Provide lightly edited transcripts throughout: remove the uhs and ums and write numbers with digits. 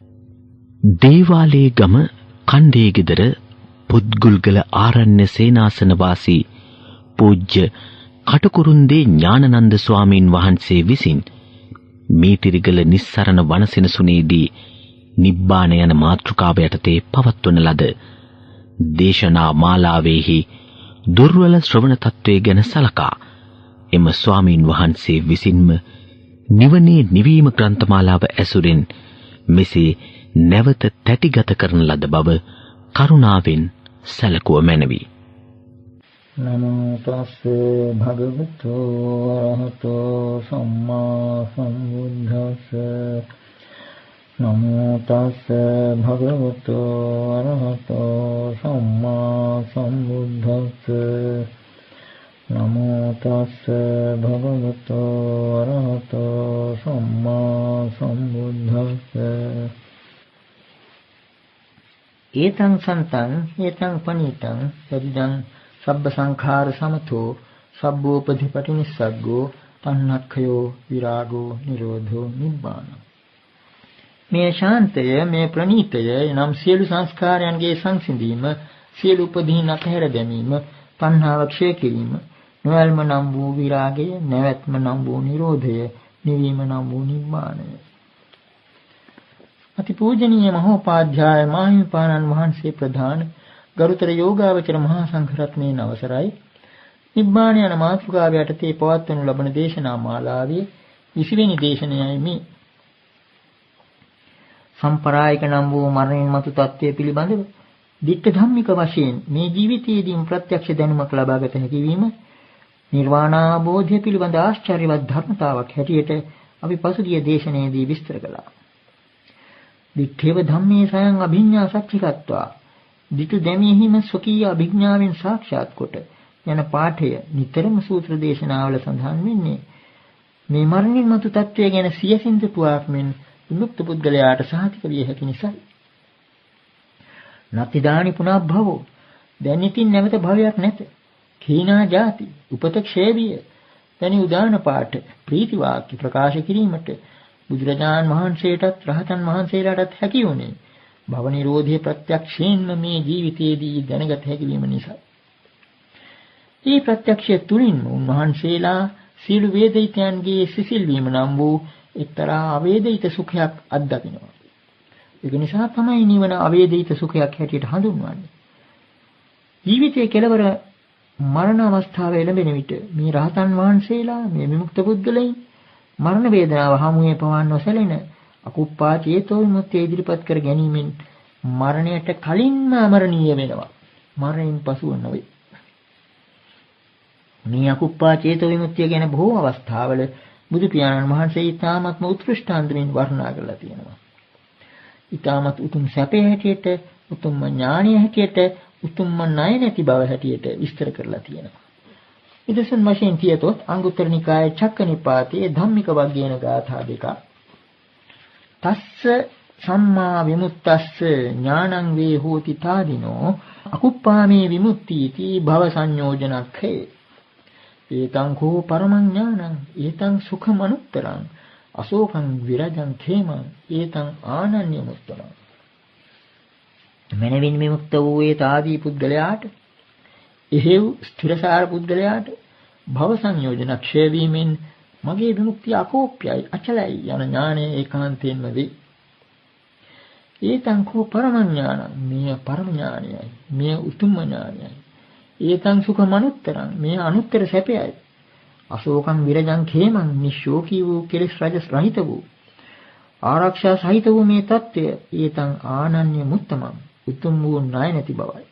දේවාලේ ගම කණ්ඩේ ගෙදර පුත්ගුල්ගල ආරණ්‍ය සේනාසන වාසී පූජ්‍ය කටුකුරුන්දේ ඥානනන්ද ස්වාමීන් වහන්සේ විසින් මීතිරිගල නිස්සරණ වනසෙනසුනේදී නිබ්බාන යන මාතෘකාව යටතේ පවත්වන ලද දේශනා මාලාවේහි දුර්වල ශ්‍රවණ තත්වයේ ගැන සලකා එම ස්වාමීන් වහන්සේ විසින්ම නිවනේ නිවීම ග්‍රන්ථමාලාව ඇසුරින් මෙසේ නැවත තැටිගත කරන ලද බව කරුණාවෙන් සැලකුව මැනවි. නමෝ තස්ස භගවතු අරහතෝ සම්මා සම්බුද්දස්ස නමෝ තස්ස භගවතු අරහතෝ සම්මා සම්බුද්දස්ස නමෝ තස්ස භගවතු අරහතෝ සම්මා සම්බුද්දස්ස ඒතං සන්තං ඒතං පනීතං සදිදං සබ්බ සංඛාර සමතෝ සබ්බෝපධිපටි නිස්සග්ගෝ තණ්හක්ඛයෝ විරාගෝ නිරෝධෝ නිබ්බාන. මේ ශාන්තය මේ ප්‍රණීතය නම් සියලු සංස්කාරයන්ගේ සංසිඳීම, සියලු උපදීන් අතහැර දැමීම, තණ්හාව ක්ෂය කිරීම, නොයල්ම නම් වූ විරාගය, නැවැත්ම නම් වූ නිරෝධය, නිවීම නම් වූ නිබ්බානය. අතිපූජනීය මහෝපාධ්‍යාය මාහිමිපාණන් වහන්සේ ප්‍රධාන ගරුතර යෝගාවචර මහා සංඝරත්නයේ අවසරයි නිබ්බාන යන මාතෘකාව යටතේ පවත්වනු ලබන දේශනා මාලාවේ 20 වෙනි දේශනයයි මේ. සම්ප්‍රායික නම් වූ මරණයන් මතු තත්ත්වය පිළිබඳව දිට්ඨ ධම්මික වශයෙන් මේ ජීවිතයේදීම ප්‍රත්‍යක්ෂ දැනුමක් ලබාගත හැකි වීම නිර්වාණාභෝධය පිළිබඳ ආශ්චර්යවත් ධර්මතාවක් හැටියට අපි පසුගිය දේශනාවේදී විස්තර කළා. දිට්ඨේව ධම්මේ සයන් අභිඤ්ඤා සච්චිකත්වා දිටු දැමීහිම ස්වකීය අභිඥාවෙන් සාක්ෂාත් කොට යන පාඨය නිතරම සූත්‍ර දේශනාවල සඳහන් වෙන්නේ මේ මරණින් මතු තත්වය ගැන සියසින් පුවක් මෙන් විමුක්ත පුද්ගලයාට සාහිතික විය හැකි නිසා. නතිදානි පුනබ්භවෝ දැන් ඉතින් නැවත භවයක් නැත. කීනා ජාති උපත ක්ෂේවිය දැනි උදාන පාඨ ප්‍රීති වාක්‍ය ප්‍රකාශ කිරීමට බුදුරජාණන් වහන්සේටත් රහතන් වහන්සේලාටත් හැකි වුණේ භව නිරෝධයේ ප්‍රත්‍යක්ෂයෙන්ම මේ ජීවිතයේදී දැනගත හැකි වීම නිසා. මේ ප්‍රත්‍යක්ෂය තුලින් උන්වහන්සේලා සීල වේදිතයන්ගේ සිසිල් වීම නම් වූ එක්තරා අවේදිත සුඛයක් අත්දකිනවා. ඒක නිසා තමයි නිවන අවේදිත සුඛයක් හැටියට හඳුන්වන්නේ. ජීවිතයේ කෙලවර මරණ අවස්ථාවේ ලැබෙන විට මේ රහතන් වහන්සේලා මේ විමුක්ත පුද්ගලයන් මරණ වේදනාව හමුවේ පවන් නොසැලෙන අකුප්පා චේතෝ විමුක්තිය ඉදිරිපත් කර ගැනීමෙන් මරණයට කලින්ම අමරණීය වෙනවා. මරණයෙන් පසුව නොවේ. මේ අකුප්පා චේතෝ විමුක්තිය ගැන බොහෝ අවස්ථාවල බුදු පියාණන් වහන්සේ ඊ타මත්ම උත්කෘෂ්ඨාන්දමින් වර්ණනා කරලා තියෙනවා. ඊ타මත් උතුම් සැපේ හැටියට, උතුම් ඥානීය හැටියට, උතුම් ණය නැති බව හැටියට විස්තර කරලා තියෙනවා. ඉදසන් වශයෙන් කියතොත් අංගුත්තර නිකායේ චක්කනිපාතයේ ධම්මික වග්ගයන ගාථා දෙක. තස්ස සම්මා විමුක්තස්ස ඥානං වේ හෝති තාදිනෝ අකුප්පාමේ විමුක්තිති භව සංයෝජනක්ඛේ. ඒතං කෝ පරමං ඥානං ඒතං සුඛමනුත්තරං අශෝකං විරජං khේමං ඒතං ආනන්‍ය මුත්තරං. මනවින් විමුක්ත වූ ඒ තාදී පුද්ගලයාට එහෙව් ස්ථිරසාර පුද්ගලයාට භව සංයෝජන ක්ෂය වීමෙන් මගේ විමුක්තිය අකෝප්‍යයි අචලයි යන ඥානය ඒකාන්තයෙන්ම වේ. ඒතං කෝ පරමං ඥානං මේ පරම ඥානයයි මේ උතුම් ඥානයයි. ඒතං සුඛමනුත්තරං මේ අනුත්තර සැපයයි. අශෝකං විරජං khේමං නිශෝකී වූ කෙලෙස් රජ රහිත වූ ආරක්ෂා සහිත වූ මේ தත්ත්වය ඒතං ආනන්‍ය මුත්තමං උතුම් වූ ණය නැති බවයි.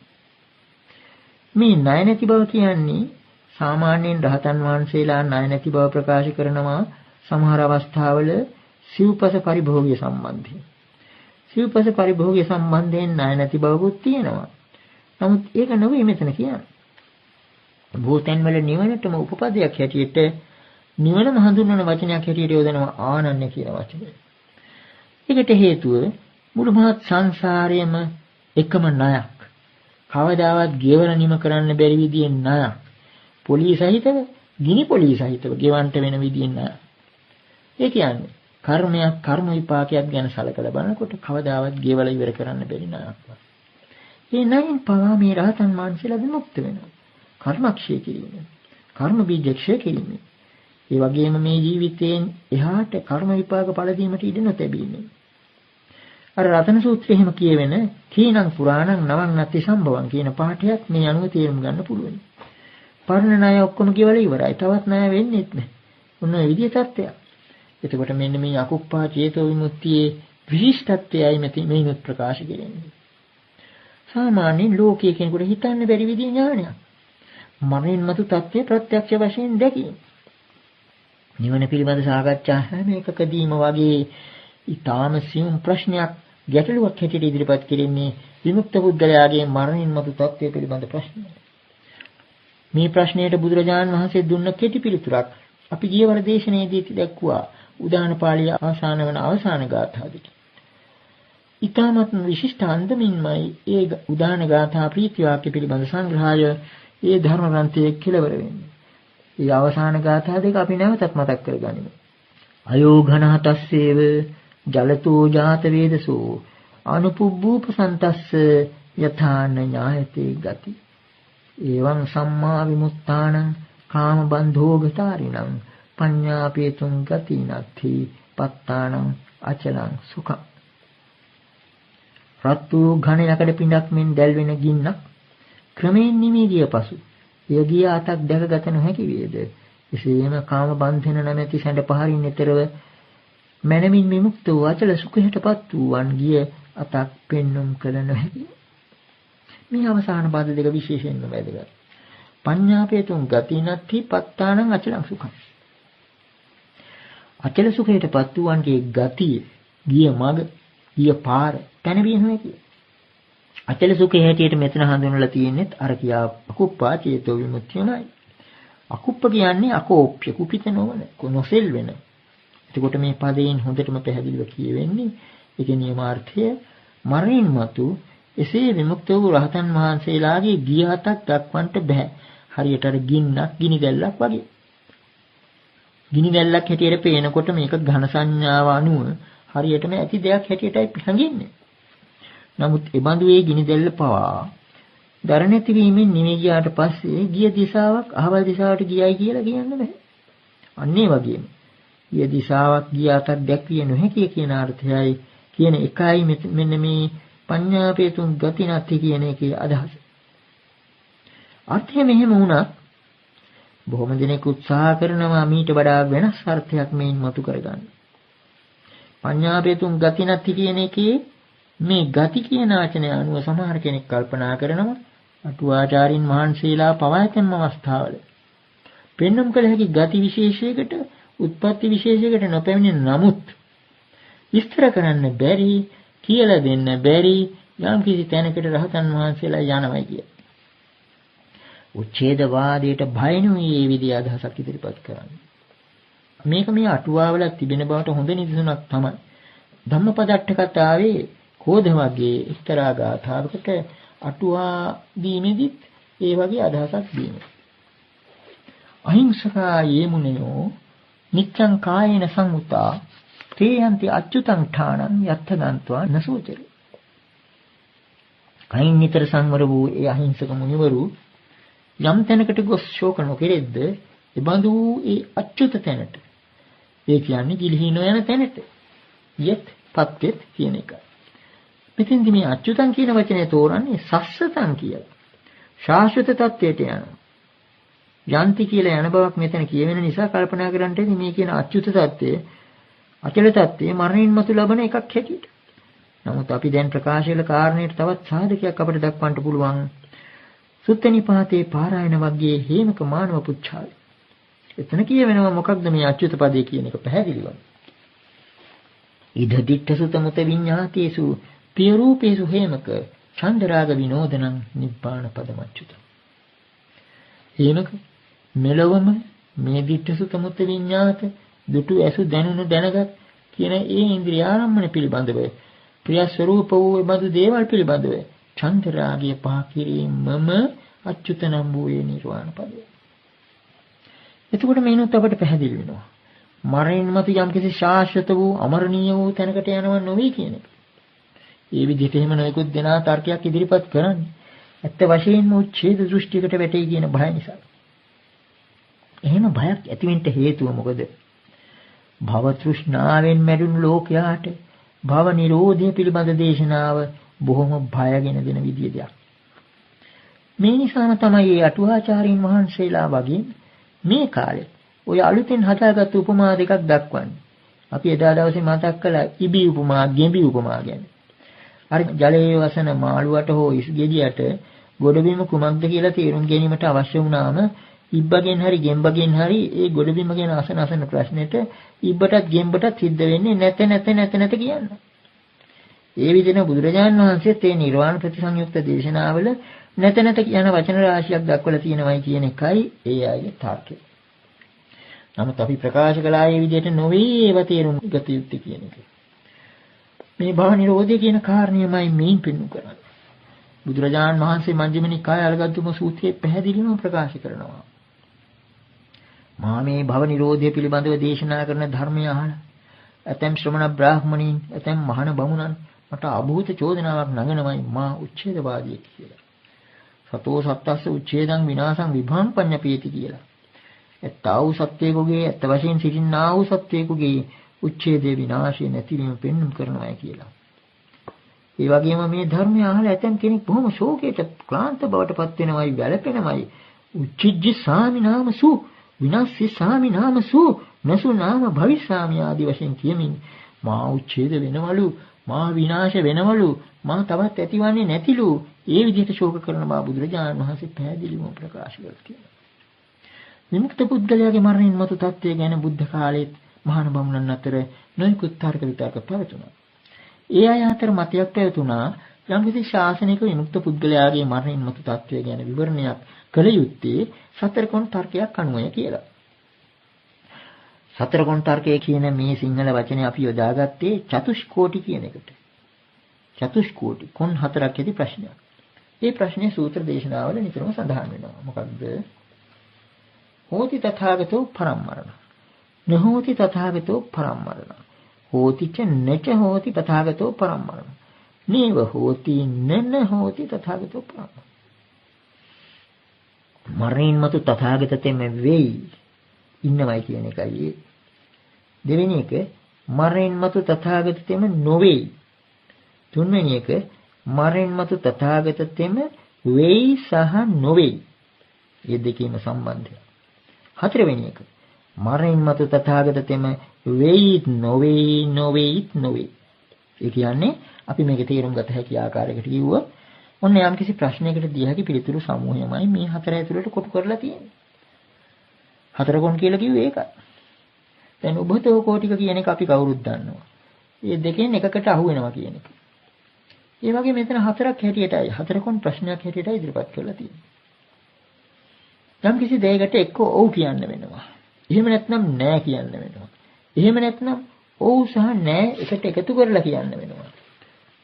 මේ ණය නැති බව කියන්නේ සාමාන්‍යයෙන් රහතන් වහන්සේලා ණය නැති බව ප්‍රකාශ කරනවා සමහර අවස්ථාවල සිව්පස පරිභෝගය සම්බන්ධයෙන්. සිව්පස පරිභෝගය සම්බන්ධයෙන් ණය නැති බවකුත් තියෙනවා. නමුත් ඒක නෙවෙයි මෙතන කියන්නේ. භූතෙන් වල නිවනටම උපපදයක් හැටියට නිවනම හඳුන්වන වචනයක් හැටියට යොදනවා ආනන්‍ය කියන වචනය. ඒකට හේතුව මුළු මහත් සංසාරයේම එකම ණයක්. කවදාවත් ගෙවන නිම කරන්න බැරි විදියෙන් ණයක්. පොලී සහිතව, ගිනි පොලී සහිතව ගෙවන්න වෙන විදියෙන් ණයක්. ඒ කියන්නේ කර්මයක් කර්ම විපාකයක් ගැන සැලකලා බලනකොට කවදාවත් ගෙවල ඉවර කරන්න බැරි නායක්. ඒ නයින් පවා මේ රහතන් වහන්සේලා විමුක්ත වෙනවා. කර්මක්ෂය කිරීම. කර්ම බීජ ක්ෂය කිරීම. ඒ වගේම මේ ජීවිතයෙන් එහාට කර්ම විපාක ඵල දීමට ඉඩ නොතැබීම. අර රතන සූත්‍රයේ එහෙම කියවෙන කීනං පුරාණං නවං නත්ති සම්භවං කියන පාඨයක් මේ අනුව තේරුම් ගන්න පුළුවන්. පරණ ණය ඔක්කොම කියවලා ඉවරයි. තවත් ණය වෙන්නේත් නැහැ. මොන විදිය තත්ත්වයක්. එතකොට මෙන්න මේ අකුප්පා චේතෝ විමුක්තියේ විශිෂ්ටත්වයයි මේනොත් ප්‍රකාශ කෙරෙන්නේ. සාමාන්‍යයෙන් ලෝකයේ කෙනෙකුට හිතන්න බැරි විදිහේ ඥානයක්. මරණින් මතු තත්ත්වය ප්‍රත්‍යක්ෂ වශයෙන් දැකීම. නිවන පිළිබඳ සාකච්ඡා හැම එකකදීම වගේ ඊටාම සියුම් ප්‍රශ්නයක් ගැටලුවක් හැටියට ඉදිරිපත් කෙරෙන්නේ විමුක්ත පුද්ගලයාගේ මරණින් මතු තත්ත්වය පිළිබඳ ප්‍රශ්නය. මේ ප්‍රශ්නයට බුදුරජාණන් වහන්සේ දුන්න කෙටි පිළිතුරක් අපි ගියවර දේශනාවේදී දැක්ුවා. උදාන පාළිය අවසාන වන අවසාන ගාථාදිට. ඊටමත් විශිෂ්ට අන්දමින්මයි ඒ උදාන ගාථා ප්‍රීති වාක්‍ය පිළිබඳ සංග්‍රහය ඒ ධර්ම ග්‍රන්ථයේ කෙලවර වෙන්නේ. ඒ අවසාන ගාථා දෙක අපි නැවතත් මතක් කරගනිමු. අයෝඝනහතස්සේව ජලතෝ ජාත වේදසෝ අනුපුබ්බූපසන්තස්ස යථාන ඥායතේ ගති. එවං සම්මා විමුක්තානං කාම බන්ධෝගතාරිණං පඤ්ඤාපේතුං ගති නත්ථි පත්තානං අචලං සුඛං. රත්තු ඝන යකඩ පිඬක් මෙන් දැල්වෙන ගින්නක් ක්‍රමයෙන් නිමී ගිය පසු එය ගිය අතක් දැකගත නොහැකි වේද. එසේම කාම බන්ධන නැමැති සැඬ පහරින් එතරව මනමින් විමුක්ත වූ අචල සුඛයටපත් වූවන් ගිය අතක් පෙන්눔 කළ නොහැකි. මේ අවසාන පද දෙක විශේෂයෙන්ම වැදගත්. පඤ්ඤාපේතුං ගති නත්ථි පත්තානං අචලං සුඛං. අචල සුඛයටපත් වූවන්ගේ ගතිය, ගිය මඟ, ගිය පාර පැනවිය නොහැකි. අචල සුඛය හැටියට මෙතන හඳුන්වලා තියෙන්නේ අර කියා අකුප්පා චේතෝ විමුක්තියමයි. අකුප්ප කියන්නේ අකෝප්‍ය කුපිත නොවන නොසෙල් වෙන. එතකොට මේ පදයෙන් හොඳටම පැහැදිලිව කියවෙන්නේ ඒකේ නියමාර්ථය මරණින් මතු එසේ විමුක්ත වූ රහතන් වහන්සේලාගේ ගිය හතක් දක්වන්නට බෑ. හරියට අර ගින්නක් ගිනි දැල්ලක් වගේ. ගිනි දැල්ලක් හැටියට පේනකොට මේක ඝන සංඥාව අනුව හරියටම ඇති දෙයක් හැටියටයි හංගින්නේ. නමුත් ඒ බඳු ඒ ගිනි දැල්ල පවා දර නැති වීමෙන් නිවි ගියාට පස්සේ ගිය දිශාවක් අහවල් දිශාවට ගියයි කියලා කියන්න බෑ. අන්න ඒ වගේම ගිය දිශාවක් ගිය අතක් දැක්විය නොහැකිය කියන අර්ථයයි කියන එකයි මෙන්න මේ පඤ්ඤාපේතුං ගති නැති කියන එකේ අදහස. අර්ථය මෙහෙම වුණත් බොහොම දෙනෙක් උත්සාහ කරනවා මීට වඩා වෙනස් අර්ථයක් මේන් මතු කරගන්න. පඤ්ඤාපේතුං ගති නැති කියන එකේ මේ ගති කියන වචනය අනුව සමහර කෙනෙක් කල්පනා කරනවා අටුවාචාරින් වහන්සේලා පවා ඇතැම් අවස්ථාවල පෙන්눔 කළ හැකි ගති විශේෂයකට උත්පත්ති විශේෂයකට නොපැමිණෙන නමුත් විස්තර කරන්න බැරි කියලා දෙන්න බැරි යම් කිසි තැනකට රහතන් වහන්සේලා යනවා කිය. උච්ඡේදවාදයට බයනුයි මේ විදිහ අදහසක් ඉදිරිපත් කරන්නේ. මේක මේ අටුවාවල තිබෙන බවට හොඳ නිදසුනක් තමයි. ධම්මපදට්ඨ කතාවේ කෝධ වගේ එක්තරා ගාථාවකට අටුවා දීමේදීත් ඒ වගේ අදහසක් දීනවා. අහිංසකා යේමුනයෝ නිච්ඡං කායේන සංඋතා තේයන්ති අච්චුතං ඨානං යත්ථ ගන්්වා නසෝචරි. කයින් නිතර සංවර වූ ඒ අහිංසක මුනිවරු යම් තැනකට ගොස් ශෝක නොකෙරෙද්ද එබඳු ඒ අච්චුත තැනට ඒ කියන්නේ ගිලිහි නොයන තැනට යත් පත්‍යෙත් කියන එක. මෙතෙන්දි මේ අච්චුතං කියන වචනේ තෝරන්නේ සස්සතං කියලා. ශාශ්වත තත්වයට යනවා. යන්ති කියලා යන බවක් මෙතන කියවෙන නිසා කල්පනා කරන්නට මේ කියන අච්චුත තත්වය අචල තත්වයේ මරණින් මතු ලබන එකක් හැටියට. නමුත් අපි දැන් ප්‍රකාශ කළ කාරණේට තවත් සාධකයක් අපිට දක්වන්න පුළුවන්. සුත්ත නිපාතේ පාරායන වර්ගයේ හේමක මානව පුච්ඡාය. එතන කියවෙනවා මොකක්ද මේ අච්චුත පදේ කියන එක පැහැදිලිව. ඉද දිට්ඨ සුත මුත විඤ්ඤාතේසු පිය රූපේසු හේමක චන්දරාග විනෝදනං නිබ්බාන පදමච්චුත. හේමක මෙලොවම මේ දිට්ඨ සුත මුත විඤ්ඤාත දුටු ඇසු දැනුණු දැනගත් කියන ඒ ඉන්ද්‍රිය ආරම්මන පිළිබඳව ප්‍රිය ස්වરૂප වූ බඳු දේවල් පිළිබඳව චන්දරාගය පහ කිරීමම අච්චුත නම් වූ නිර්වාණ පදය. එතකොට මේනොත් අපට පැහැදිලි වෙනවා. මරණින් මතු යම්කිසි ශාශ්වත වූ අමරණීය වූ තැනකට යනව නොවේ කියන එක. ඒ විදිහට එහෙම නොයෙකුත් දෙනා තර්කයක් ඉදිරිපත් කරන්නේ ඇත්ත වශයෙන්ම උච්ඡේද දෘෂ්ටියකට වැටෙයි කියන බය නිසා. එහෙම බයක් ඇතිවෙන්න හේතුව මොකද? භව තෘෂ්ණාවෙන් මැරුණු ලෝකයාට භව නිරෝධය පිළිබඳ දේශනාව බොහොම බයගෙන දෙන විදිය දෙයක්. මේ නිසාම තමයි මේ අටුවාචාරින් වහන්සේලා වගේ මේ කාලේ ඔය අලුතෙන් හදාගත්තු උපමා දෙකක් දක්වන්නේ. අපි එදා දවසේ මතක් කළා ඉබි උපමා, ගෙඹි උපමා ගැන. අර ජලයේ වසන මාළුවට හෝ ඉස්ගෙඩියට ගොඩබිම කුමක්ද කියලා තේරුම් ගැනීමට අවශ්‍ය වුණාම ඉබ්බගෙන් හරි ගෙම්බගෙන් හරි ඒ ගොඩබිම ගැන අසන ප්‍රශ්නෙට ඉබ්බටත් ගෙම්බටත් සිද්ධ වෙන්නේ නැත කියන්න. ඒ විදිහට බුදුරජාණන් වහන්සේත් මේ නිර්වාණ ප්‍රතිසංයුක්ත දේශනාවල නැත යන වචන රාශියක් දක්වලා තියෙනවයි කියන එකයි ඒ අයගේ තර්කය. නමුත් අපි ප්‍රකාශ කළා මේ විදිහට නොවේ ඒව තේරුම් ගත යුත්තේ කියන එක. මේ භව නිරෝධය කියන කාරණයමයි මේන් පෙන්වු කරන්නේ. බුදුරජාණන් වහන්සේ මජ්ක්‍ධිම නිකාය අලගත්තුම සූත්‍රයේ පැහැදිලිවම ප්‍රකාශ කරනවා. මා මේ භව නිරෝධය පිළිබඳව දේශනා කරන ධර්මය අහලා ඇතැම් ශ්‍රමණ බ්‍රාහ්මණීන් ඇතැම් මහාන බමුණන් මට අභූත චෝදනාවක් නගනමයි මා උච්ඡේදවාදියෙක් කියලා. සතෝ සත්තස්ස උච්ඡේදං විනාශං විභාම්පඤ්ඤපේති කියලා. එත්තා වූ සත්‍යයකගේ ඇත්ත වශයෙන් සිටින්නා වූ සත්‍යයකගේ උච්ඡේදේ විනාශය නැතිවීම පෙන්වුම් කරනවා කියලා. ඒ වගේම මේ ධර්මය අහලා ඇතැම් කෙනෙක් බොහොම ශෝකයට ක්ලාන්ත බවට පත් වෙනවයි වැළපෙනවයි. උච්චිජ්ජ සාමි නාමසු විනාශි සාමි නාමසු නසු නාම භවිස්සාමි ආදී වශයෙන් කියමින් මා උච්ඡේද වෙනවලු, මා විනාශ වෙනවලු, මා තවත් ඇතිවන්නේ නැතිලු. ඒ විදිහට ශෝක කරන බව බුදුරජාණන් වහන්සේ පැහැදිලිවම ප්‍රකාශ කළා කියලා. විමුක්ත පුද්ගලයාගේ මරණින් මතු තත්ත්වය ගැන බුද්ධ කාලයේත් මහාන බමුණන් අතර නොයෙකුත් තර්ක විතර්ක පැවතුණා. ඒ අය අතර මතයක් පැවතුණා යම්කිසි ශාසනික විමුක්ත පුද්ගලයාගේ මරණින් මතු තත්ත්වය ගැන විවරණයක් කළ යුත්තේ සතරකොන් තර්කයක් අනුවය කියලා. සතරකොන් තර්කය කියන මේ සිංහල වචනේ අපි යොදාගත්තේ චතුෂ්කෝටි කියන එකට. චතුෂ්කෝටි කොන් හතරක් ඇති ප්‍රශ්නයක්. මේ ප්‍රශ්නේ සූත්‍ර දේශනාවල නිතරම සඳහන් වෙනවා. මොකක්ද? හෝති තථාගතෝ පරම්මරණ. නහෝති තථාගතෝ පරම්මරණ. හෝති ච නච හෝති තථාගතෝ පරම්මරණ. නේව හෝති නන හෝති තථාගතෝ පරම්මරණ. මරණින් මතු තථාගත තෙම වෙයි ඉන්නවයි කියන එකයි. දෙවෙනි එක මරණින් මතු තථාගත තෙම නොවේයි. තුන්වෙනි එක මරණින් මතු තථාගත තෙම වෙයි සහ නොවේයි. මේ දෙකේම සම්බන්ධය. හතරවෙනි එක මරණින් මතු තථාගත තෙම වෙයිත් නොවේ. ඒ කියන්නේ අපි මේක තේරුම් ගත හැකි ආකාරයකට කිව්වොත් ඔන්න යම්කිසි ප්‍රශ්නයකට දී හැකි පිළිතුරු සමූහයමයි මේ හතර ඇතුළට කොටු කරලා තියෙන්නේ. හතරකොන් කියලා කිව්වේ ඒකයි. දැන් උභතෝ කෝටික කියන එක අපි කවුරුත් දන්නවා. මේ දෙකෙන් එකකට අහු වෙනවා කියන එක. ඒ වගේ මෙතන හතරක් හැටියටයි හතරකොන් ප්‍රශ්නයක් හැටියටයි ඉදිරිපත් කරලා තියෙන්නේ. යම්කිසි දෙයකට එක්ක ඔව් කියන්න වෙනවා. එහෙම නැත්නම් නෑ කියන්න වෙනවා. එහෙම නැත්නම් ඔව් සහ නෑ එකට එකතු කරලා කියන්න වෙනවා.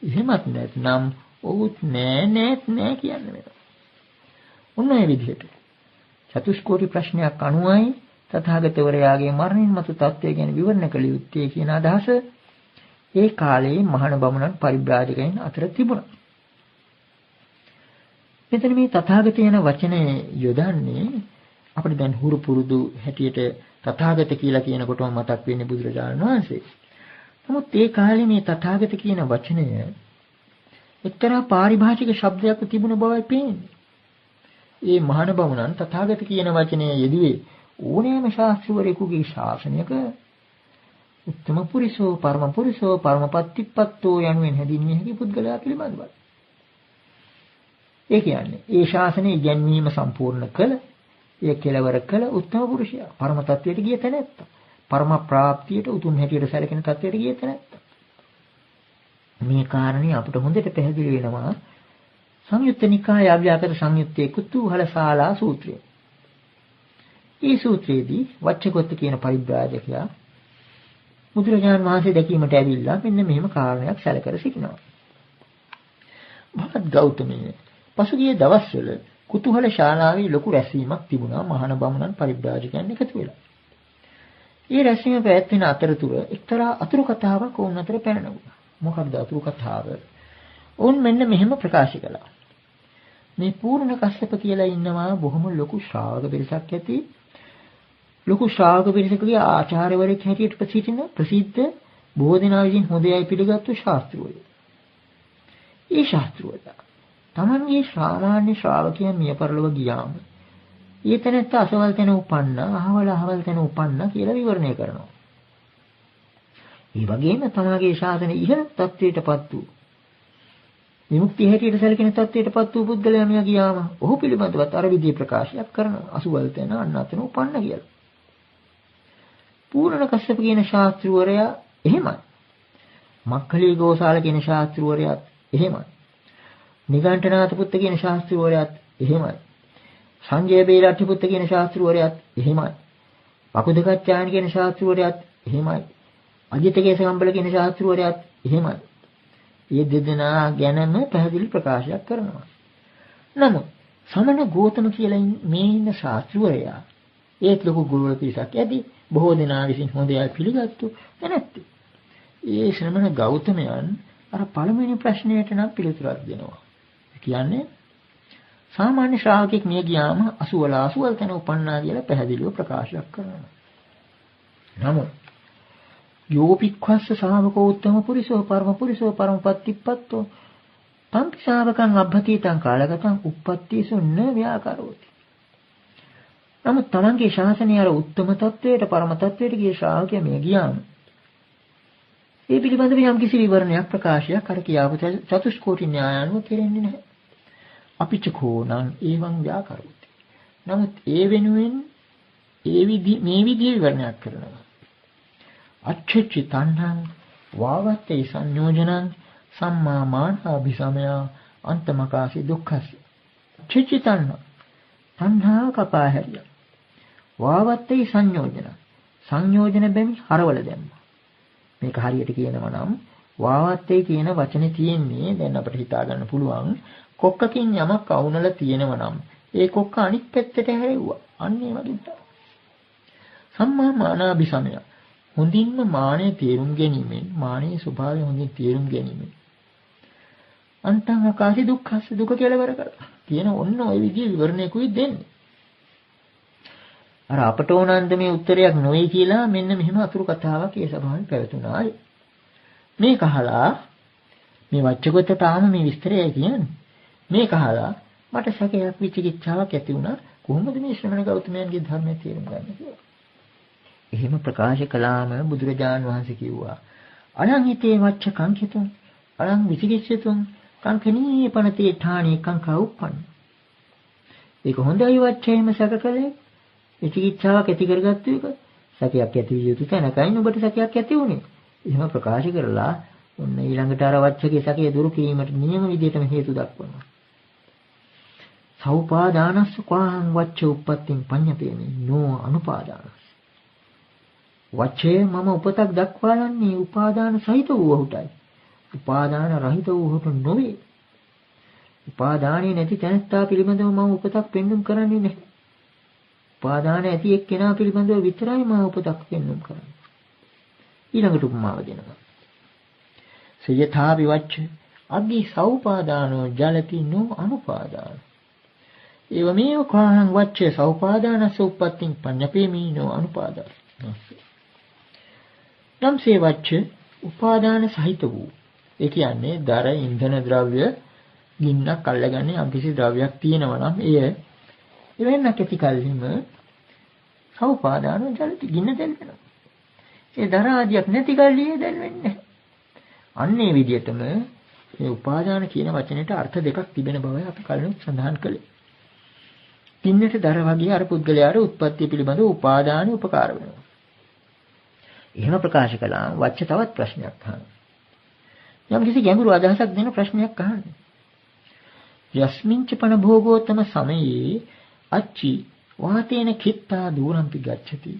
එහෙමත් නැත්නම් ඔව්ත් නෑ නෑත් නෑ කියන්න වෙනවා. ඔන්න ඔය විදිහට චතුෂ්කෝටි ප්‍රශ්නයක් අනුවයි තථාගතවරයාගේ මරණින් මතු තත්ත්වය ගැන විවරණ කළ යුත්තේ කියන අදහස ඒ කාලේ මහාන බමුණන් පරිබ්‍රාජකයන් අතර තිබුණා. මෙතන මේ තථාගත යන වචනේ යොදන්නේ අපිට දැන් හුරු පුරුදු හැටියට තථාගත කියලා කියනකොටම මතක් වෙන්නේ බුදුරජාණන් වහන්සේ. නමුත් ඒ කාලේ මේ තථාගත කියන වචනය එක්තරා පාරිභාෂික ශබ්දයක් තිබුණ බවයි පේන්නේ. ඒ මහාන බමුණන් තථාගත කියන වචනය යෙදුවේ ඕනෑම ශාස්ත්‍රවරයෙකුගේ ශාසනයක උත්තම පුරිසෝ පරම පුරිසෝ පරමපත්තිපත්තෝ යනුවෙන් හැඳින්විය හැකි පුද්ගලයා පිළිබඳවයි. ඒ කියන්නේ ඒ ශාසනය ඉගැන්වීම සම්පූර්ණ කළ ඒ කෙලවර කළ උත්තම පුරුෂයා පරම තත්වයට ගිය තැනැත්තා. පරම ප්‍රාප්තියට උතුම් හැටියට සැලකෙන තත්වයට ගිය තැනැත්තා. මේ කාරණේ අපිට හොඳට පැහැදිලි වෙනවා සංයුත්ත නිකාය අව්‍යාකර සංයුත්තේ කුතුහල ශාලා සූත්‍රය. මේ සූත්‍රයේදී වච්චගොත්ත කියන පරිබ්‍රාජකයා බුදුරජාණන් වහන්සේ දැකීමට ඇවිල්ලා මෙන්න මෙහෙම කාරණයක් සැලකර සිටිනවා. භගත් ගෞතමී පසුගිය දවස්වල කුතුහල ශාලාවේ ලොකු රැස්වීමක් තිබුණා මහාන බමුණන් පරිබ්‍රාජකයන් එකතු වෙලා. ඒ රැස්වීම පැවැත්වෙන අතරතුර එක්තරා අතුරු කතාවක් වුන් අතර පැන නැගුණා. මොකක්ද අතුරු කතාව? වුන් මෙන්න මෙහෙම ප්‍රකාශ කළා. මේ පූර්ණ කස්සප කියලා ඉන්නවා බොහොම ලොකු ශ්‍රාවක පිරිසක් ඇති. ලොකු ශ්‍රාවක පිරිසකගේ ආචාර්යවරයෙක් හැටියට ප්‍රසිද්ධ බොහෝ දෙනා විසින් හොඳයි පිළිගත්තු ශාස්ත්‍රවලු. ඒ ශාස්ත්‍රවල තමන්ගේ සාමාන්‍ය ශ්‍රාවකයන් මිය පරලොව ගියාම ඒ තැනත්ත අසවල් තැන උපන්නා, අහවල් තැන උපන්නා කියලා විවරණය කරනවා. ඒ වගේම තමගේ ශාසනය ඉහළ තත්ත්වයටපත් වූ විමුක්තිය හැටියට සැලකෙන තත්ත්වයටපත් වූ පුද්ගලයා මිය ගියාම ඔහු පිළිබඳවත් අර විදිහේ ප්‍රකාශයක් කරනවා. අසවල් තැන අන්න අතන උපන්න කියලා. පූර්ණ කස්සප කියන ශාස්ත්‍රවරයා එහෙමයි. මක්ඛලී ගෝසාල කියන ශාස්ත්‍රවරයාත් එහෙමයි. නිගණ්ඨනාථ පුත්ත කියන ශාස්ත්‍රවරයාත් එහෙමයි. සංජය බේරට්ටි පුත්ත කියන ශාස්ත්‍රවරයාත් එහෙමයි. පකුදකච්චායන කියන ශාස්ත්‍රවරයාත් එහෙමයි. අජිත කේසගම්බල කියන ශාස්ත්‍රවරයාත් එහෙමයි. මේ දෙදෙනා ගැනම පැහැදිලි ප්‍රකාශයක් කරනවා. නමුත් සමන ගෝතම කියලා මේ ඉන්න ශාස්ත්‍රවරයා ඒත් ලොකු ගුරුවර පිරිසක් ඇති බොහෝ දෙනා විසින් හොඳයි පිළිගත්තු නැත්නම් ඒ ශ්‍රමණ ගෞතමයන් අර පළවෙනි ප්‍රශ්නයට නම් පිළිතුරක් දෙනවා. කියන්නේ සාමාන්‍ය ශ්‍රාවකෙක් මිය ගියාම අසුවල තැන උපන්නා කියලා පැහැදිලිව ප්‍රකාශයක් කරනවා. නමුත් යෝපික්ඛස්ස ශාවකෝ උත්තම පුරිසෝ පරමපත්තිප්පත්තෝ තම්පි ශාවකං අබ්බතීතං කාලගතං උප්පත්තිසු න ව්‍යාකරෝති. නමුත් තමන්ගේ ශාසනය අර උත්තම තත්වයට පරම තත්වයට ගිය ශ්‍රාවකයා මිය ගියාම ඒ පිළිබඳව යම් කිසි විවරණයක් ප්‍රකාශයක් අර කියාපු චතුස්කෝටි න්‍යායනුව කෙරෙන්නේ නැහැ. අපිචකෝණං ඒවං ව්‍යාකරෝති. නමුත් ඒ වෙනුවෙන් මේ විදිහේ විවරණයක් කරනවා. අච්චචි තණ්හං වාවත්තේ සංයෝජනං සම්මා මානාභිසමය අන්තමකාසි දුක්ඛස්. චිචි තණ්හා කපාහැරිය. වාවත්තේ සංයෝජන බැමි හරවල දැම්මා. මේක හරියට කියනවා නම් වාවත්තේ කියන වචනේ තියෙන්නේ දැන් අපිට හිතා ගන්න පුළුවන් කොක්කකින් යමක් අවුනලා තියෙනවා නම් ඒ කොක්ක අනිත් පැත්තට හැරෙව්වා. අන්න ඒ වගේ තමයි. සම්මා මානාභිසමය. හොඳින්ම මානෙ තේරුම් ගැනීමෙන් මානෙ ස්වභාවය හොඳින් තේරුම් ගැනීමෙන් අන්තං ආකාශි දුක්ඛස් දුක කෙලවර කරලා කියන ඔන්න ඔය විදිහේ විවරණයකුයි දෙන්නේ. අර අපට ඕනන්ද මේ උත්තරයක් නොවේ කියලා මෙන්න මෙහෙම අතුරු කතාවක් ඒ සභාවේ පැවතුණා. මේක අහලා මේ වච්චගත තාම මේ විස්තරයයි කියන්නේ. මේක අහලා මට සැකයක් විචිකිච්ඡාවක් ඇති වුණා කොහොමද මේ ශ්‍රමණ ගෞතමයන්ගේ ධර්මය තේරුම් ගන්න කියලා. එහෙම ප්‍රකාශ කළාම බුදුරජාන් වහන්සේ කිව්වා අනං හිතේ වච්ච කංකිතුං අනං විචිකිච්ඡතුං කංකනී පනතේ ඨාණී කංකා උප්පන්න. ඒක හොඳයි වච්චයම සැකකලේ විචිකිච්ඡාවක් ඇති කරගත්තු එක සැකයක් ඇති විය යුතු තැනකයි ඔබට සැකයක් ඇති වුණේ. එහෙම ප්‍රකාශ කරලා ඔන්න ඊළඟට අර වච්චගේ සැකය දුරු කිරීමට නියම විදිහටම හේතු දක්වනවා. සෞපාදානස්ස කෝහං වච්ච උප්පත්තිං පඤ්ඤපේමි නෝ අනුපාදානස්. වච්චේ මම උපතක් දක්වා යන්නේ උපාදාන සහිත වූ ඔහුටයි. උපාදාන රහිත වූ ඔහුට නොවේ. උපාදානයේ නැති තැනත්තා පිළිබඳව මම උපතක් පෙන්වුම් කරන්නේ නැහැ. උපාදාන ඇති එක්කෙනා පිළිබඳව විතරයි මම උපතක් පෙන්වුම් කරන්නේ. ඊළඟට උපමාව දෙනවා. සයථා විවච්ච අග්ගි සෞපාදානෝ ජලති නෝ අනුපාදාන. එවමෙව කෝහං වච්චේ සෞපාදානස්ස උප්පත්තිං පඤ්ඤපේමි නෝ අනුපාදාන. නම්සේ වච්ච උපාදාන සහිත වූ ඒ කියන්නේ දර ඉන්ධන ද්‍රව්‍ය ගින්නක් අල්ලගන්නේ යම්කිසි ද්‍රව්‍යයක් තියෙනවා නම් එය එවෙන්නක් ඇති කල්හිම සෞපාදාන ජලති ගින්න දැල්වෙනවා. ඒ දර ආදියක් නැති කල්හි දැල්වෙන්නේ නැහැ. අන්නේ විදිහටම මේ උපාදාන කියන වචනෙට අර්ථ දෙකක් තිබෙන බවයි අපි කලින් සඳහන් කළේ. පින්නට දර වගේ අර පුද්ගලයාට උත්පත්ති පිළිබඳ උපාදාන උපකාර වෙනවා. එහෙම ප්‍රකාශ කළාම වච්ච තවත් ප්‍රශ්නයක් අහනවා. යම් කිසි ගැඹුරු අදහසක් දෙන ප්‍රශ්නයක් අහන්නේ. යස්මින්ච පන භෝගෝතම සමයේ අච්චි වාතේන කිත්තා දූරම්පි ගච්ඡති.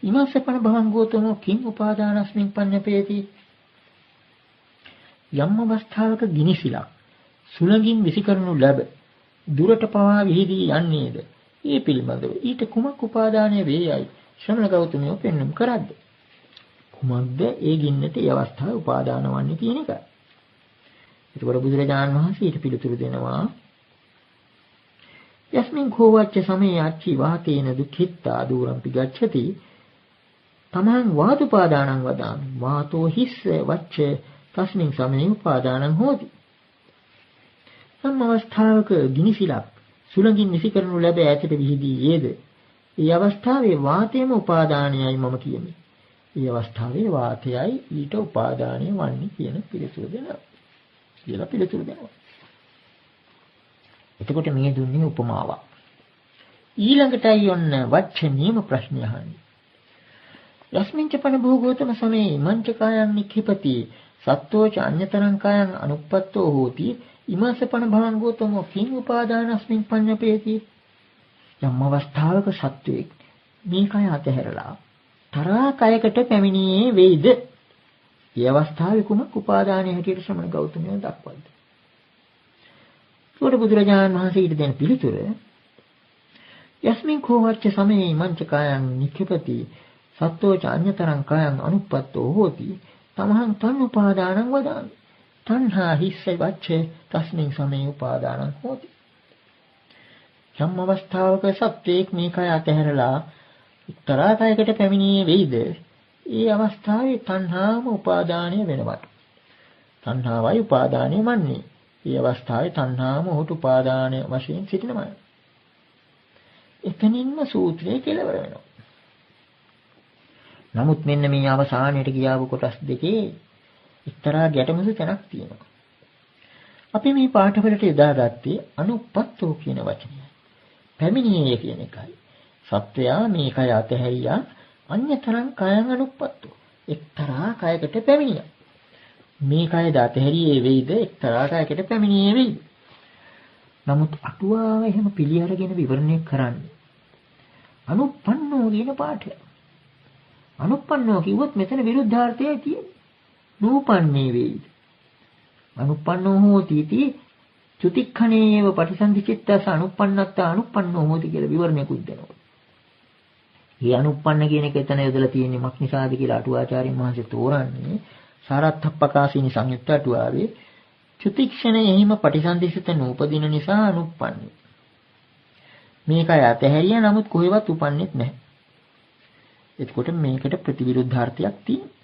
ඉමස්ස පන භවං ගෝතමෝ කිං උපාදානස්මින් පඤ්ඤපේති. යම් අවස්ථාවක ගිනිසිලා සුළඟින් විසිකරනු ලැබ දුරට පවා විහිදී යන්නේද? ඒ පිළිබඳව ඊට කුමක් උපාදානය වේයයි ශ්‍රමණ ගෞතමයෝ පෙන්වුම් කරද්දී කුමක්ද ඒ ගින්නට ඒ අවස්ථාවේ උපාදාන වන්නේ කියන එකයි. එතකොට බුදුරජාණන් වහන්සේ ඊට පිළිතුරු දෙනවා යස්මින් කෝවච්ච සමේ අච්චි වාතේන දුක්ඛිතා දූරම්පි ගච්ඡති තමං වාතුපාදානං වදාමි වාතෝ හිස්ස වච්ච තස්මින් සමේ උපාදානං හෝති. සම් අවස්ථාවක ගිනිසිලක් සුළඟින් නිසි කරනු ලැබ ඈතට විහිදී යේද ඒ අවස්ථාවේ වාතයම උපාදානයයි මම කියමි. ඒ අවස්ථාවේ වාතයයි ඊට උපාදානය වන්නේ කියන පිළිතුර දෙනවා. කියලා පිළිතුරු දෙනවා. එතකොට මේ දුන්නේ උපමාවක්. ඊළඟටයි ඔන්න වච්ච නියම ප්‍රශ්නය අහන්නේ. යස්මින්ච පන භෝගෝතම සමේ ඉමංච කායං නික්ඛිපති සත්තෝච අඤ්‍යතරං කායං අනුප්පත්තෝ හෝති ඉමසපන භවං ගෝතමෝ කිං උපාදානස්මින් පඤ්ඤපේති. යම් අවස්ථාවක සත්වයක් මේ කය අතහැරලා තරහා කයකට පැමිණියේ වෙයිද? ඒ අවස්ථාවේ කුමක් උපාදානයේ හැටියට ශ්‍රමණ ගෞතමයන් දක්වද්ද? ඒකට බුදුරජාණන් වහන්සේ ඊට දෙන පිළිතුර යස්මින් කෝවච්ච සමේ මංච කායං නික්ඛපති සත්තෝච අඤ්‍යතරං කායං අනුප්පත්තෝ හෝති තමහං තන් උපාදානං වදාමි. තණ්හා හිස්ස වච්ච තස්මින් සමේ උපාදානං හෝති. යම් අවස්ථාවක සත්‍යයක් මේ කය අතහැරලා එක්තරා කයකට පැමිණියේ වෙයිද? ඒ අවස්ථාවේ තණ්හාම උපාදානය වෙනවා. තණ්හාවයි උපාදානය වන්නේ. ඒ අවස්ථාවේ තණ්හාම උට උපාදානය වශයෙන් සිටිනවා. එතනින්ම සූත්‍රය කෙලවර වෙනවා. නමුත් මෙන්න මේ අවසානයට ගියාවු කොටස් දෙකේ එක්තරා ගැටමුසු තැනක් තියෙනවා. අපි මේ පාඨවලට යොදාගත්තේ අනුප්පත්තෝ කියන වචනය. පැමිණියේ කියන එකයි. සත්වයා මේ කය අතහැරියා අඤ්‍යතරං කායං අනුප්පත්තෝ. එක්තරා කයකට පැමිණියා. මේ කය අතහැරියේ වෙයිද? එක්තරා කයකට පැමිණියේ වෙයිද? නමුත් අටුවාව එහෙම පිළි අරගෙන විවරණය කරන්නේ අනුප්පන්නෝ කියන පාඨය. අනුප්පන්නෝ කිව්වොත් මෙතන විරුද්ධාර්ථයයි තියෙන්නේ. නූපන්නේ වෙයිද? අනුප්පන්නෝ හෝති इति චුතික්ඛණේව පටිසන්ධිචිත්තස අනුප්පන්නත්ත අනුප්පන්නෝ හෝති කියලා විවරණයකුත් දෙනවා. මේ අනුප්පන්න කියන එක එතන යොදලා තියෙන්නේ මක් නිසාද කියලා අටුවාචාර්යන් වහන්සේ තෝරන්නේ සාරාත්ථප්පකාශීනි සංයුක්ත අටුවාවේ චුතික්ෂණයෙහිම පටිසන්ධිසිත නූපදින නිසා අනුප්පන්නේ. මේකයි අතහැරියා නමුත් කොහෙවත් උපන්නේත් නැහැ. එතකොට මේකට ප්‍රතිවිරුද්ධාර්ථයක් තියෙනවා.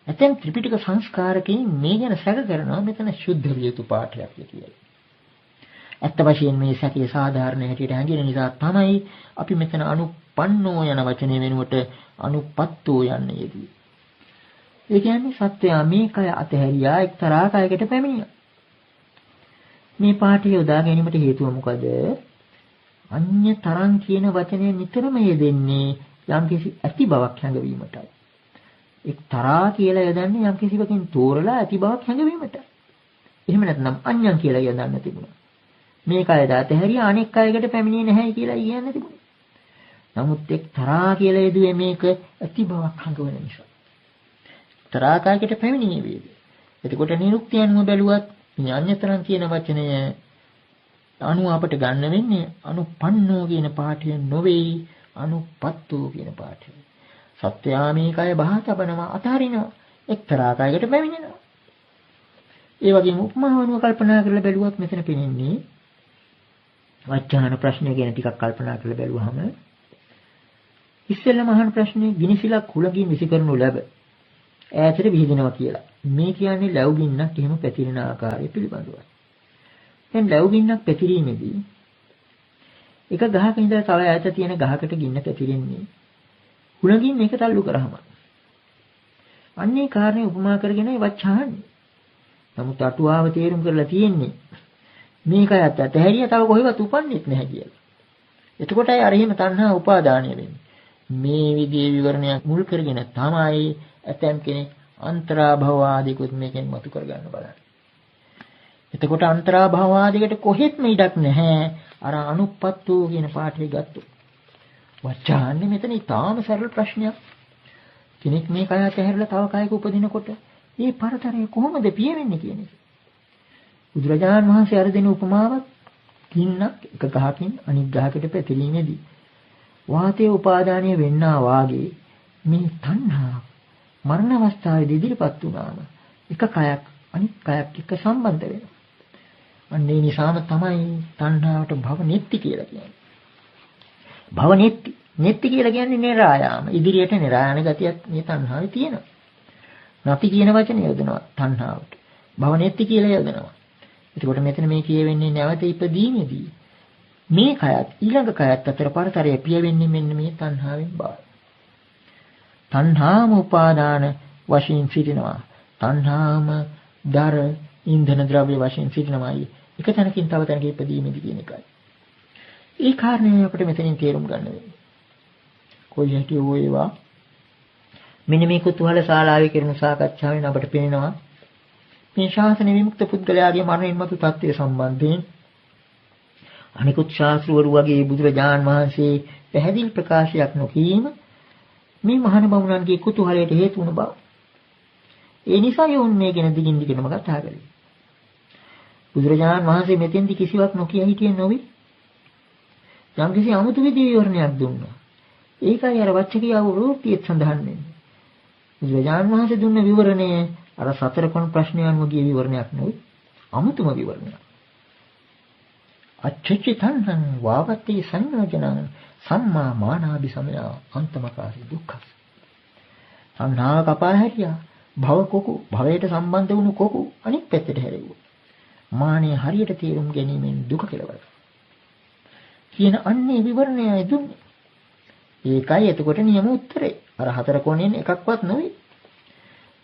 ඇතැම් ත්‍රිපිටක සංස්කාරකයන් මේ ගැන සැක කරනවා මෙතන සුද්ධ විය යුතු පාඨයක් කියලා. ඇත්ත වශයෙන් මේ සැකයේ සාධාරණ හැටියට හැඟෙන නිසා තමයි අපි මෙතන අනුපන්නෝ යන වචනේ වෙනුවට අනුපත්තෝ යන්නේ යෙදුවේ. ඒ කියන්නේ සත්‍යයා මේ කය අතහැරියා එක්තරා කයකට පැමිණියා. මේ පාඨය යොදා ගැනීමට හේතුව මොකද? අඤ්‍යතරං කියන වචනේ නිතරම යෙදෙන්නේ යම්කිසි ඇති බවක් හැඟවීමටයි. එක්තරා කියලා යොදන්නේ යම් කිසිවකින් තෝරලා ඇති බවක් හැඟවීමටයි. එහෙම නැත්නම් අඤ්ඤං කියලා යොදන්න තිබුණා. මේ කය අතහැරියා අනෙක් කයකට පැමිණියේ නැහැ කියලා කියන්න තිබුණා. නමුත් එක්තරා කියලා යෙදුවේ මේක ඇති බවක් හඟවන නිසා. එක්තරා කයකට පැමිණියේ වේද. එතකොට නිරුක්තියන්ව බැලුවත් මේ අඤ්‍යතරං කියන වචනය අනු අපට ගන්න වෙන්නේ අනුපන්නෝ කියන පාඨය නොවේ අනුපත්තෝ කියන පාඨය. සත්‍යයා මේ කය බහා තබනවා අතාරිනවා එක්තරා කයකට පැමිණෙනවා. ඒ වගේම උපමාවනුව කල්පනා කරලා බැලුවත් මෙතන පෙනෙන්නේ වචාන ප්‍රශ්නය ගැන ටිකක් කල්පනා කරලා බැලුවහම ඉස්සෙල්ලාම අහන ප්‍රශ්නේ ගිනිසිලක් කුලකින් විසි කරනු ලැබ ඈතට විහිදෙනවා කියලා. මේ කියන්නේ ලැබු ගින්නක් එහෙම පැතිරෙන ආකාරය පිළිබඳවයි. දැන් ලැබු ගින්නක් පැතිරීමේදී එක ගහක ඉඳලා තව ඈත තියෙන ගහකට ගින්න පැතිරෙන්නේ හුලඟින් මේක තල්ලු කරාම. අන්නේ කාරණේ උපමා කරගෙනයි වචාන්නේ. නමුත් අටුවාව තේරුම් කරලා තියෙන්නේ මේකයි අතහැරියා තව කොහෙවත් උපන්නේත් නැහැ කියලා. එතකොටයි අර එහෙම තණ්හා උපාදානය වෙන්නේ. මේ විදිහේ විවරණයක් මුල් කරගෙන තමයි ඇතැම් කෙනෙක් අන්තරාභව ආදිකුත් මේකෙන් මතු කරගන්න බලන්නේ. එතකොට අන්තරාභව ආදිකට කොහෙත්ම ඉඩක් නැහැ. අර අනුප්පත්තෝ කියන පාඩේ ගත්තොත්. වචාන්නේ මෙතන ඊටාම සරල ප්‍රශ්නයක්. කෙනෙක් මේ කය අතහැරලා තව කයක උපදිනකොට මේ පරතරය කොහොමද පිය වෙන්නේ කියන එක. බුදුරජාණන් වහන්සේ අර දෙන උපමාවක් කින්නක් එක ගහකින් අනිත් ගහකට පැතිරීමේදී වාතයේ උපාදානීය වෙන්නා වාගේ මේ තණ්හා මරණ අවස්ථාවේදී ඉදිරිපත් වුණාම එක කයක් අනිත් කයක් එක්ක සම්බන්ධ වෙනවා. අන්න ඒ නිසාම තමයි තණ්හාවට භව නෙත්ති කියලා කියන්නේ. භව නෙත්ති. නෙත්ති කියලා කියන්නේ නිරායාම. ඉදිරියට නිරායන ගතියක් මේ තණ්හාවේ තියෙනවා. නැති කියන වචනේ යොදනවා තණ්හාවට. භව නෙත්ති කියලා යොදනවා. එතකොට මෙතන මේ කියවෙන්නේ නැවත ඉපදීමේදී මේ කයත් ඊළඟ කයත් අතර පරතරය පියවෙන්නේ මෙන්න මේ තණ්හාවෙන් බව. තණ්හාම උපාදාන වශයෙන් සිටිනවා. තණ්හාම දර ඉන්ධන ද්‍රව්‍ය වශයෙන් සිටිනවායි. එක තැනකින් තව තැනක ඉපදීමේදී කියන එකයි. ඒ කාරණේ අපිට මෙතනින් තේරුම් ගන්න වෙන්නේ. කොයි හැටියෝ ඒවා මෙන්න මේ කුතුහල ශාලාවේ කරන සාකච්ඡාවෙන් අපට පේනවා මේ ශාසන විමුක්ත පුද්ගලයාගේ මරණින් මතු තත්ත්වය සම්බන්ධයෙන් අනිකුත් ශාස්ත්‍රවරු වගේ බුදුරජාන් වහන්සේ පැහැදිලි ප්‍රකාශයක් නොකීම මේ මහාන බමුණන්ගේ කුතුහලයට හේතු වුණ බව. ඒ නිසා යෝන් මේ ගැන දිගින් දිගටම කතා කළේ. බුදුරජාණන් වහන්සේ මෙතෙන්දි කිසිවක් නොකිය හිටියේ නොවේ. යම් කිසි 아무තු විවරණයක් දුන්නා. ඒකයි අර වච්චකියාව වෘත්තියත් සඳහන් වෙන්නේ. බුදුරජාණන් වහන්සේ දුන්න විවරණය අර සතර කොන් ප්‍රශ්නයන් වගේ විවරණයක් නෙවෙයි. 아무තුම විවරණයක්. අච්චචිතං වාවති සංයෝජනං සම්මා මානාභි සමය අන්තමකාරී දුක්ඛ. තණ්හා කපා හැරියා. භව කොකු භවයට සම්බන්ධ වුණු කොකු අනිත් පැත්තට හැරෙව්වා. මානෙ හරියට තේරුම් ගැනීමෙන් දුක කෙලවර. කියන අන්නේ විවරණයයි දුන්නේ. ඒකයි එතකොට නියම උත්තරේ. අර හතර කොනෙන් එකක්වත් නෙවෙයි.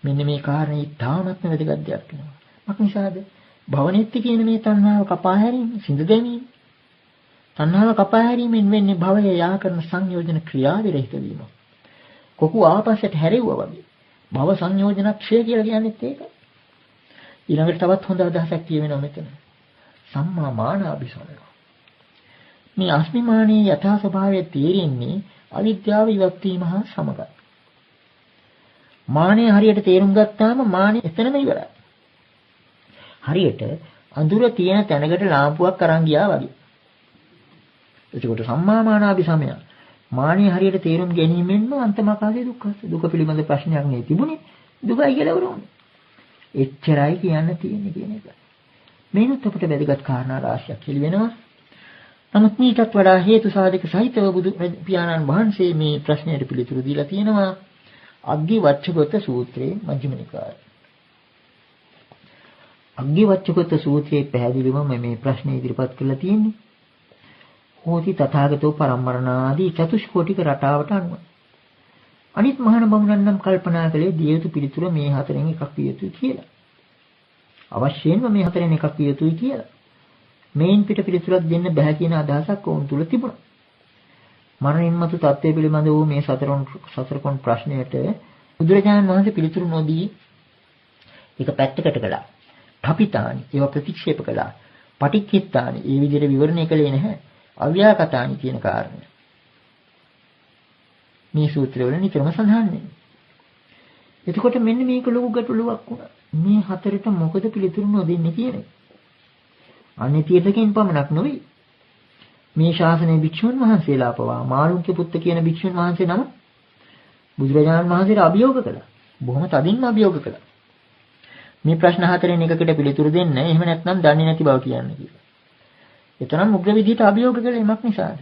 මෙන්න මේ කාරණේ ඉතාමත්ම වැදගත් දෙයක් වෙනවා. මොකද භවනෙත්ති කියන මේ තණ්හාව කපා හැරීම, සිඳ දැමීම. තණ්හාව කපා හැරීමෙන් වෙන්නේ භවය යා කරන සංයෝජන ක්‍රියා විරහිත වීම. කොකු ආපස්සට හැරෙව්වා වගේ. භව සංයෝජන ක්ෂය කියලා කියන්නේත් ඒකයි. ඊළඟට තවත් හොඳ අදහසක් කියවෙනවා මෙතන. සම්මා මානාභිසමය. මේ අස්මිමානී යථා ස්වභාවය තේරෙන්නේ අවිද්‍යාව ඉවත් වීම හා සමගයි. මානෙ හරියට තේරුම් ගත්තාම මානෙ එතනම ඉවරයි. හරියට අඳුර තියෙන තැනකට ලාම්පුවක් අරන් ගියා වගේ. එතකොට සම්මා මානාභිසමය. මානෙ හරියට තේරුම් ගැනීමෙන්ම අන්තමකාරී දුක්ඛ. දුක පිළිබඳ ප්‍රශ්නයක් නේ තිබුණේ. දුකයි කියලා වරුනේ. එච්චරයි කියන්න තියෙන්නේ කියන එක. මේනොත් අපිට වැදගත් කාරණා රාශියක් පිළි වෙනවා. නමුත් ඊටත් වඩා හේතු සාධක සහිතව බුදු පියාණන් වහන්සේ මේ ප්‍රශ්නයට පිළිතුරු දීලා තියෙනවා. අග්ගි වච්චගත සූත්‍රයේ මජ්ක්‍ධිම නිකායේ. අග්ගි වච්චගත සූත්‍රයේ පැහැදිලිවම මේ ප්‍රශ්නේ ඉදිරිපත් කරලා තියෙන්නේ. හෝති තථාගතෝ පරම්මරණාදී චතුෂ්කෝටික රටාවට අනුව. අනිත් මහාන බමුණන් නම් කල්පනා කළේ දිය යුතු පිළිතුර මේ හතරෙන් එකක් විය යුතුයි කියලා. අවශ්‍යයෙන්ම මේ හතරෙන් එකක් විය යුතුයි කියලා. මේන් පිට පිළිතුරක් දෙන්න බෑ කියන අදහසක් වුන් තුල තිබුණා. මරණින් මතු තත්ත්වය පිළිබඳ වූ මේ සතරකොන් ප්‍රශ්නයට බුදුරජාණන් වහන්සේ පිළිතුරු නොදී ඒක පැත්තකට කළා. ඨපිතානි ඒවා ප්‍රතික්ෂේප කළා. පටිච්චිත්තානි ඒ විදිහට විවරණය කළේ නැහැ. අව්‍යාකතානි කියන කාරණය. මේ සූත්‍රවල නිතරම සඳහන් වෙනවා. එතකොට මෙන්න මේක ලොකු ගැටලුවක් වුණා. මේ හතරට මොකද පිළිතුරු නොදෙන්නේ කියන එක. අනේ තීර්ථකෙන් පමණක් නෙවෙයි. මේ ශාසනයේ භික්ෂුන් වහන්සේලා පවා මාළුක්‍ය පුත්ත කියන භික්ෂුන් වහන්සේ නම බුදුරජාණන් වහන්සේට අභියෝග කළා. බොහොම තදින්ම අභියෝග කළා. මේ ප්‍රශ්න හතරෙන් එකකට පිළිතුරු දෙන්න. එහෙම නැත්නම් දන්නේ නැති බව කියන්න කියලා. එතරම් උග්‍ර විදිහට අභියෝග කළේ මක් නිසාද?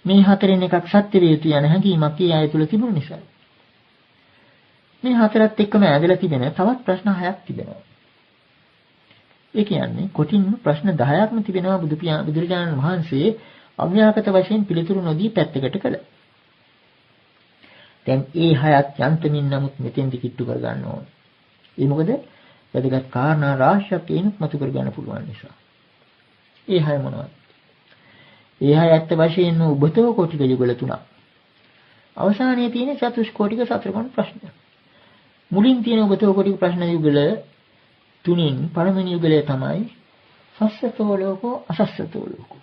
මේ හතරෙන් එකක් සත්‍ය වේ යුතු යන හැඟීමක් ඒ අය තුල තිබුණ නිසා. මේ හතරත් එක්කම ඇදලා තිබෙන තවත් ප්‍රශ්න 6ක් තිබෙනවා. ඒ කියන්නේ කොටින්ම ප්‍රශ්න 10ක්ම තිබෙනවා බුදුරජාණන් වහන්සේ අව්‍යාකට වශයෙන් පිළිතුරු නොදී පැත්තකට කළා. දැන් ඒ 6ත් යන්තමින් නමුත් මෙතෙන්දි කිට්ටු කර ගන්න ඕන. ඒ මොකද වැදගත් කාරණා රාශියක් ඒනුත් මතු කර ගන්න පුළුවන් නිසා. ඒ 6 මොනවද? ඒ 6 ඇත්ත වශයෙන්ම උබතෝ කොටික යුගල තුනක්. අවසානයේ තියෙන චතුෂ්කෝටික සතරකොන් ප්‍රශ්න. මුලින් තියෙන උබතෝ කොටික ප්‍රශ්න යුගල තුنين පළවෙනි යුගලය තමයි සස්සතෝ ලෝකෝ අසස්සතෝ ලෝකෝ.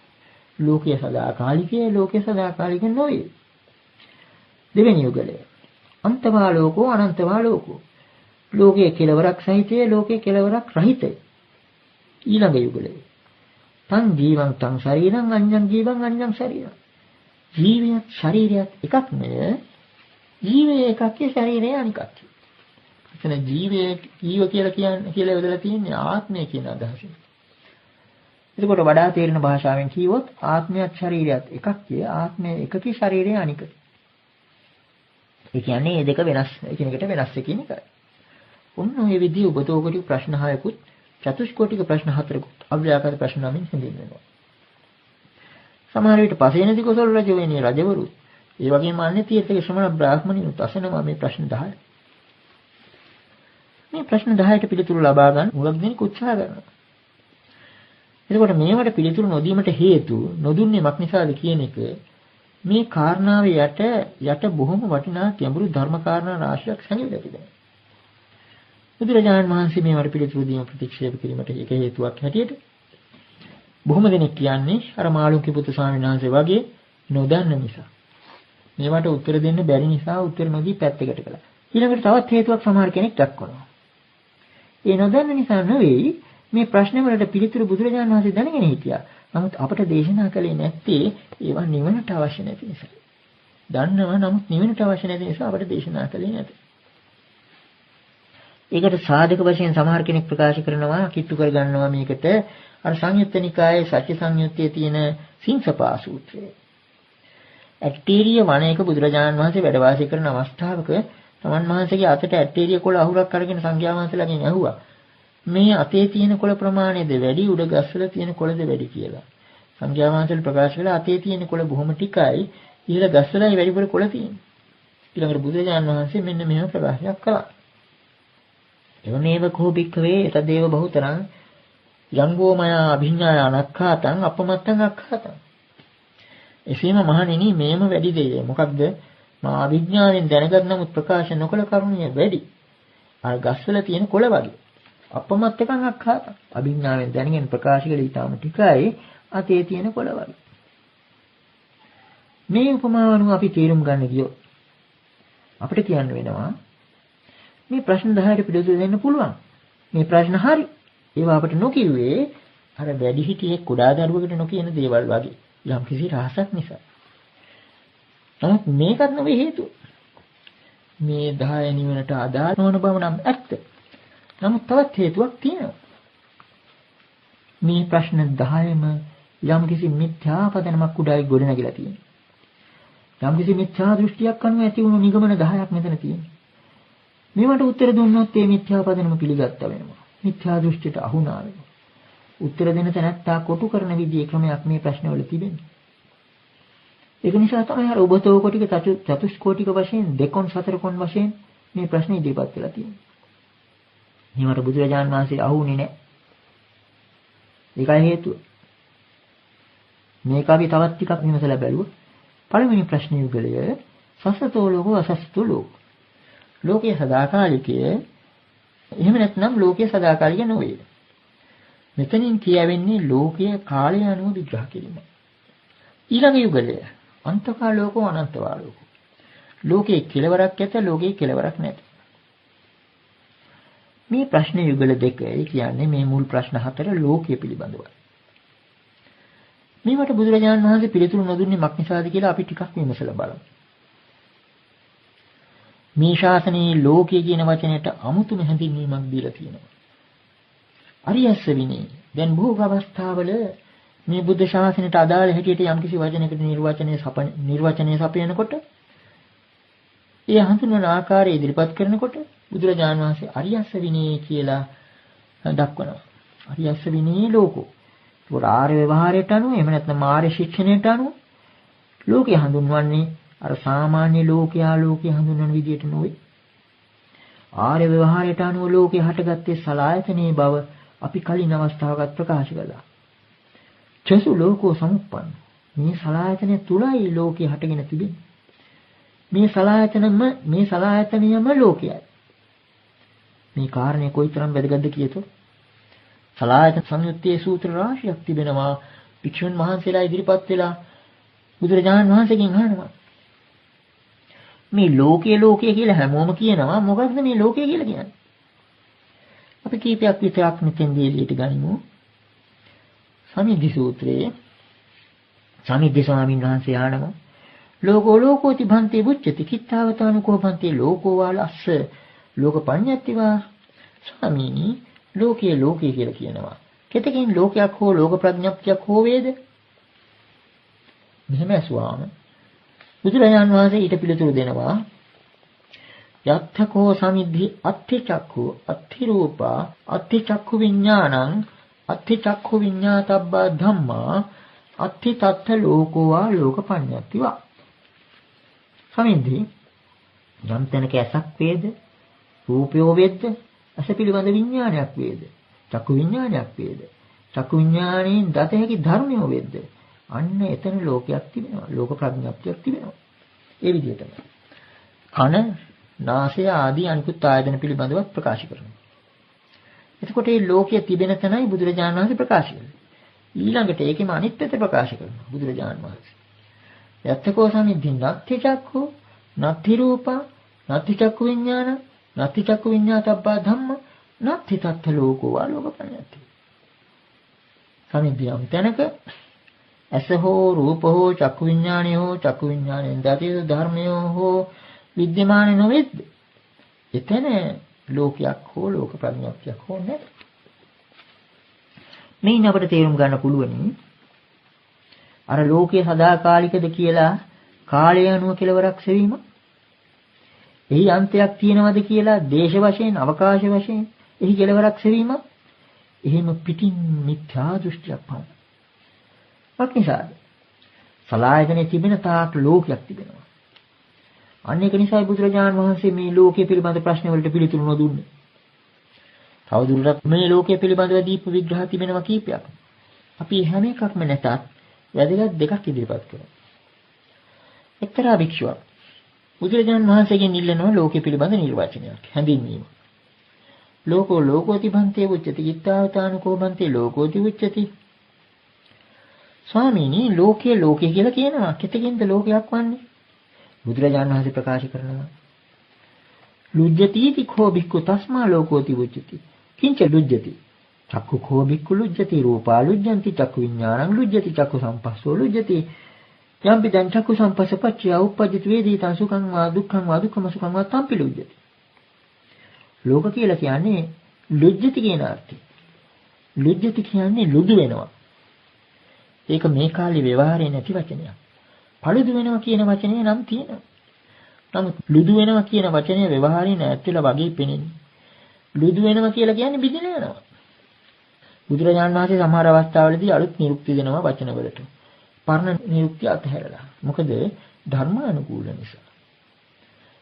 ලෝකයේ සදාකාලිකයේ ලෝකයේ සදාකාලික නොවේ. දෙවෙනි යුගලය අන්තවා ලෝකෝ අනන්තවා ලෝකෝ. ලෝකයේ කෙලවරක් සහිතය ලෝකයේ කෙලවරක් රහිතය. ඊළඟ යුගලය තං ජීවං තං ශරීරං අඤ්ඤං ජීවං අඤ්ඤං ශරීරං. ජීවියත් ශරීරයත් එකක් නෙය. ජීවය එකක්කේ ශරීරය අනිකක්. එතන ජීව කියලා යොදලා තියෙන්නේ ආත්මය කියන අදහසින්. එතකොට වඩා තේරෙන භාෂාවෙන් කිව්වොත් ආත්මයත් ශරීරයත් එකක් කිය ආත්මය එකකේ ශරීරය අනික. ඒ කියන්නේ මේ දෙක වෙනස් එකිනෙකට වෙනස් කියන එකයි. ඔන්න ඔය විදිහේ උපතෝකටික ප්‍රශ්න 6කුත් චතුෂ්කෝටික ප්‍රශ්න 4කුත් අව්‍යාකාර ප්‍රශ්න 9න් හඳුන්වනවා. සමහර විට පසේනදී කොසල් රජ වෙන්නේ රජවරු. ඒ වගේම අන්නේ තීර්ථක ශ්‍රමණ බ්‍රාහ්මණිනුත් අසනවා මේ ප්‍රශ්න 10. මේ ප්‍රශ්න 10ට පිළිතුරු ලබා ගන්න උගක් දෙනෙක් උත්සාහ කරනවා. එතකොට මේවට පිළිතුරු නොදීමට හේතු නොදුන්නේ මක් නිසාද කියන එක මේ කාරණාවේ යට බොහොම වටිනා ගැඹුරු ධර්ම කාරණා රාශියක් සංගිලා තිබෙනවා. බුදුරජාණන් වහන්සේ මේවට පිළිතුරු දීම ප්‍රතික්ෂේප කිරීමට එක හේතුවක් හැටියට බොහොම දෙනෙක් කියන්නේ අර මාළුන්ගේ පුතු ස්වාමීන් වහන්සේ වගේ නොදන්න නිසා. මේවට උත්තර දෙන්න බැරි නිසා උත්තර නොදී පැත්තකට කළා. ඊළඟට තවත් හේතුවක් සමහර කෙනෙක් දක්වනවා. ඒ නොදන්න නිසා නෙවෙයි මේ ප්‍රශ්න වලට පිළිතුරු බුදුරජාණන් වහන්සේ දැනගෙන හිටියා. නමුත් අපට දේශනා කළේ නැත්තේ ඒවා නිවනට අවශ්‍ය නැති නිසා. දන්නවා නමුත් නිවනට අවශ්‍ය නැති නිසා අපට දේශනා කළේ නැත. ඒකට සාධක වශයෙන් සමහර කෙනෙක් ප්‍රකාශ කරනවා කිට්ටු කරගන්නවා මේකට අර සංයුත්ත නිකායේ සත්‍ය සංයුත්තේ තියෙන සිංසපා සූත්‍රය. ඇටීරිය වනයේක බුදුරජාණන් වහන්සේ වැඩ වාසය කරන අවස්ථාවක තමන් වහන්සේගේ අතට ඇටීරිය කොළ අහුරක් අරගෙන සංඝයා වහන්සේලාගෙන් ඇහුවා මේ අතේ තියෙන කොළ ප්‍රමාණයද වැඩි උඩ ගස්වල තියෙන කොළද වැඩි කියලා. සංඝයා වහන්සේලා ප්‍රකාශ කළා අතේ තියෙන කොළ බොහොම ටිකයි ඉහළ ගස්වලයි වැඩිපුර කොළ තියෙන්නේ. ඊළඟට බුදුරජාණන් වහන්සේ මෙන්න මෙහෙම ප්‍රකාශයක් කළා. එවනේව කෝ භික්ඛවේ තදේව බහුතරං යංගෝ මයා අභිඥාය අනක්ඛාතං අපමත්තං අක්ඛාතං. එසේම මහණෙනි මේම වැඩි දෙය. මොකක්ද? මා අභිඥාවෙන් දැනගත් නමුත් ප්‍රකාශ නොකළ කරුණිය වැඩි. අර ගස්වල තියෙන කොළ වගේ. අපමත්තකං අක්ඛාතං. අභිඥාවෙන් දැනගෙන ප්‍රකාශ කළ ඊටම ටිකයි අතේ තියෙන කොළ වගේ. මේ උපමාවනුව අපි තේරුම් ගන්න ගියොත් අපිට කියන්න වෙනවා මේ ප්‍රශ්න 10ට පිළිතුරු දෙන්න පුළුවන්. මේ ප්‍රශ්න හරි. ඒවා අපිට නොකියුවේ අර වැඩිහිටියෙක් කුඩා දරුවෙකුට නොකියන දේවල් වගේ. යම් කිසි රහසක් නිසා. නමුත් මේකත් නෙවෙයි හේතුව. මේ 10 නිවනට අදාළ නොවන බව නම් ඇත්ත. නමුත් තවත් හේතුවක් තියෙනවා. මේ ප්‍රශ්න 10ම යම් කිසි මිත්‍යා පදනමක් උඩයි ගොඩනැගිලා තියෙනවා. යම් කිසි මිත්‍යා දෘෂ්ටියක් අනුව ඇති වුණු නිගමන 10ක් මෙතන තියෙනවා. මේවට උත්තර දුන්නොත් මේ මිත්‍යා පදනම පිළිගත්තා වෙනවා. මිත්‍යා දෘෂ්ටියට අහුණා වෙනවා. උත්තර දෙන තැනත්තා කොටු කරන විදිහේ ක්‍රමයක් මේ ප්‍රශ්නවල තිබෙනවා. ඒක නිසා තමයි අර ඔබතෝකොටික චතුෂ්කෝටික වශයෙන් දෙකොන් සතරකොන් වශයෙන් මේ ප්‍රශ්න ඉදිරිපත් වෙලා තියෙන්නේ. මේවට බුදුරජාණන් වහන්සේ අහුුනේ නැහැ. ඒකයි හේතුව. මේක අපි තවත් ටිකක් විමසලා බැලුවොත් පළවෙනි ප්‍රශ්න යුගලය සසතෝ ලෝකෝ අසසතෝ ලෝකෝ. ලෝකයේ සදාකාලිකය එහෙම නැත්නම් ලෝකයේ සදාකාලික නොවේ. මෙතනින් කියවෙන්නේ ලෝකයේ කාලය අනුව විග්‍රහ කිරීම. ඊළඟ යුගලය අන්තකා ලෝකෝ අනන්තවා ලෝකෝ. ලෝකයේ කෙලවරක් ඇත ලෝකයේ කෙලවරක් නැත. මේ ප්‍රශ්න යුගල දෙක කියන්නේ මේ මුල් ප්‍රශ්න 4 ලෝකයේ පිළිබඳවයි. මේවට බුදුරජාණන් වහන්සේ පිළිතුරු නොදුන්නේ මක් නිසාද කියලා අපි ටිකක් විමසලා බලමු. මේ ශාසනයේ ලෝකයේ කියන වචනයට අමුතුම හැඳින්වීමක් දීලා තියෙනවා. අරියස්ස විනේ. දැන් බොහෝ අවස්ථාවල මේ බුද්ධ ශාසනයට අදාළ හැටියට යම්කිසි වචනයකට නිර්වචනය සපයනකොට ඒ හඳුන්වන ආකාරය ඉදිරිපත් කරනකොට බුදුරජාණන් වහන්සේ අරියස්ස විනේ කියලා දක්වනවා. අරියස්ස විනේ ලෝකෝ. ඒක ආර්ය ව්‍යවහාරයට අනුව එහෙම නැත්නම් ආර්ය ශික්ෂණයට අනුව ලෝකය හඳුන්වන්නේ අර සාමාන්‍ය ලෝකයා ලෝකය හඳුන්වන විදිහට නොවේ. ආර්ය ව්‍යවහාරයට අනුව ලෝකය හටගත්තේ සලආයතනයේ බව අපි කලින් අවස්ථාවකත් ප්‍රකාශ කළා. චසු ලෝකෝ සමුප්පන්න. මේ සලආයතනය තුලයි ලෝකය හටගෙන තිබෙන්නේ. මේ සලආයතනයම ලෝකයයි. මේ කාරණේ කොයිතරම් වැදගත්ද කියතොත් සලආයතන සංයුත්තේ සූත්‍ර රාශියක් තිබෙනවා. භික්ෂුන් වහන්සේලා ඉදිරිපත් වෙලා බුදුරජාණන් වහන්සේගෙන් අහනවා මේ ලෝකය කියලා හැමෝම කියනවා. මොකක්ද මේ ලෝකය කියලා කියන්නේ? අපි කීපයක් විතරක් මෙතෙන්දී එළියට ගනිමු. සමිද්ධි සූත්‍රයේ සමිද්ධි ස්වාමීන් වහන්සේ අහනවා ලෝකෝ ලෝකෝති භන්ති බුච්චති කිත්තාවතානුකෝ භන්ති ලෝකෝ වාලස්ස ලෝකපඤ්ඤත්තිවා. ස්වාමීනි ලෝකයේ ලෝකයේ කියලා කියනවා. කෙතකින් ලෝකයක් හෝ ලෝක ප්‍රඥප්තියක් හෝ වේද? මෙහෙම ඇසුවාම බුදුරජාන් වහන්සේ ඊට පිළිතුරු දෙනවා. යත්තකෝ සමිද්ධි අත්ථි චක්ඛු අත්ථි රූපා අත්ථි චක්ඛු විඥානං අත්ථි චක්ඛු විඤ්ඤාතබ්බා ධම්මා අත්ථි තත්ථ ලෝකෝ වා ලෝකපඤ්ඤත්තිවා. සමිද්ධි යම් තැනක ඇසක් වේද, රූපයෝ වේද, ඇස පිළිබඳ විඥානයක් වේද, චක්කු විඥානයක් වේද, චක්කු විඥාණයෙන් දත හැකි ධර්මයෝ වේද, අන්න එතන ලෝකයක් තිබෙනවා, ලෝක ප්‍රඥාප්තියක් තිබෙනවා. ඒ විදිහටම කන, නාසය ආදී අනිකුත් ආයතන පිළිබඳව ප්‍රකාශ කරනවා. එතකොට මේ ලෝකයේ තිබෙන තැනයි බුදුරජාණන් වහන්සේ ප්‍රකාශ කළේ. ඊළඟට ඒකෙම අනිත් පැත්ත ප්‍රකාශ කරනවා බුදුරජාණන් වහන්සේ. යත්තකෝ සමිද්ධි නත්ථි චක්ඛු නත්ථි රූපා නත්ථි චක්ඛු විඥාන නත්ථි චක්ඛු විඤ්ඤාතබ්බා ධම්ම නත්ථි තත්ථ ලෝකෝ වා ලෝකපඤ්ඤත්ති. සමිද්ධියම් තැනක ඇස හෝ රූප හෝ චක්ඛු විඥානය හෝ චක්ඛු විඥානයෙන් දතිය ධර්මයෝ හෝ විද්‍යමාන නොවේද? එතන ලෝකයක් හෝ ලෝක ප්‍රඥාවක් හෝ නැහැ. මේන් අපිට තේරුම් ගන්න පුළුවනි අර ලෝකයේ සදාකාලිකද කියලා කාලය අනුව කෙලවරක් සෙවීම. එහි අන්තයක් තියෙනවද කියලා දේශ වශයෙන් අවකාශ වශයෙන් එහි කෙලවරක් සෙවීම. එහෙම පිටින් මිත්‍යා දෘෂ්ටියක් පමණයි. මක්නිසාද? සලායතනේ තිබෙන තාක් ලෝකයක් තිබෙනවා. අන්න ඒක නිසායි බුදුරජාණන් වහන්සේ මේ ලෝකයේ පිළිබඳ ප්‍රශ්න වලට පිළිතුරු නොදුන්නේ. තවදුරටත් මේ ලෝකයේ පිළිබඳව දීප විග්‍රහ තිබෙනවා කීපයක්. අපි හැම එකක්ම නැතත් වැදගත් දෙකක් ඉදිරිපත් කරනවා. එක්තරා භික්ෂුවක් බුදුරජාණන් වහන්සේගෙන් ඉල්ලනවා ලෝකයේ පිළිබඳ නිර්වචනයක්, හැඳින්වීම. ලෝකෝ ලෝකෝති භන්තේ උච්චති චිත්තාවතානුකෝ භන්තේ ලෝකෝති උච්චති. ස්වාමීනි ලෝකයේ ලෝකය කියලා කියනවා. කෙතකින්ද ලෝකයක් වන්නේ? බුදුරජාණන් වහන්සේ ප්‍රකාශ කරනවා. ලුජ්ජති කෝ බික්ඛු තස්මා ලෝකෝති උච්චති. කිංච ලුජ්ජති. චක්ඛු කෝ බික්ඛු ලුජ්ජති රූපා ලුජ්ජಂತಿ චක්ඛු විඥානං ලුජ්ජති චක්ඛු සම්පස්සෝ ලුජ්ජති. යම්පි දං චක්ඛු සම්පස්සපච්චය උප්පජ්ජති වේදිතං සුඛං වා දුක්ඛං වා දුක්ඛම සුඛං වා තම්පි ලුජ්ජති. ලෝක කියලා කියන්නේ ලුජ්ජති කියන අර්ථය. ලුජ්ජති කියන්නේ ලුදු වෙනවා. ඒක මේ කාලේ ව්‍යවහාරයේ නැති වචනයක්. පළුදු වෙනවා කියන වචනේ නම් තියෙනවා. නමුත් ලුදු වෙනවා කියන වචනේ ව්‍යවහාරයේ නැතිලා වගේ පෙනෙන්නේ. ලුදු වෙනවා කියලා කියන්නේ බිඳින යනවා. බුදුරජාණන් වහන්සේ සමහර අවස්ථාවලදී අලුත් නිරුක්ති දෙනවා වචනවලට. පරණ නිරුක්තිය අතහැරලා. මොකද ධර්මානුකූල නිසා.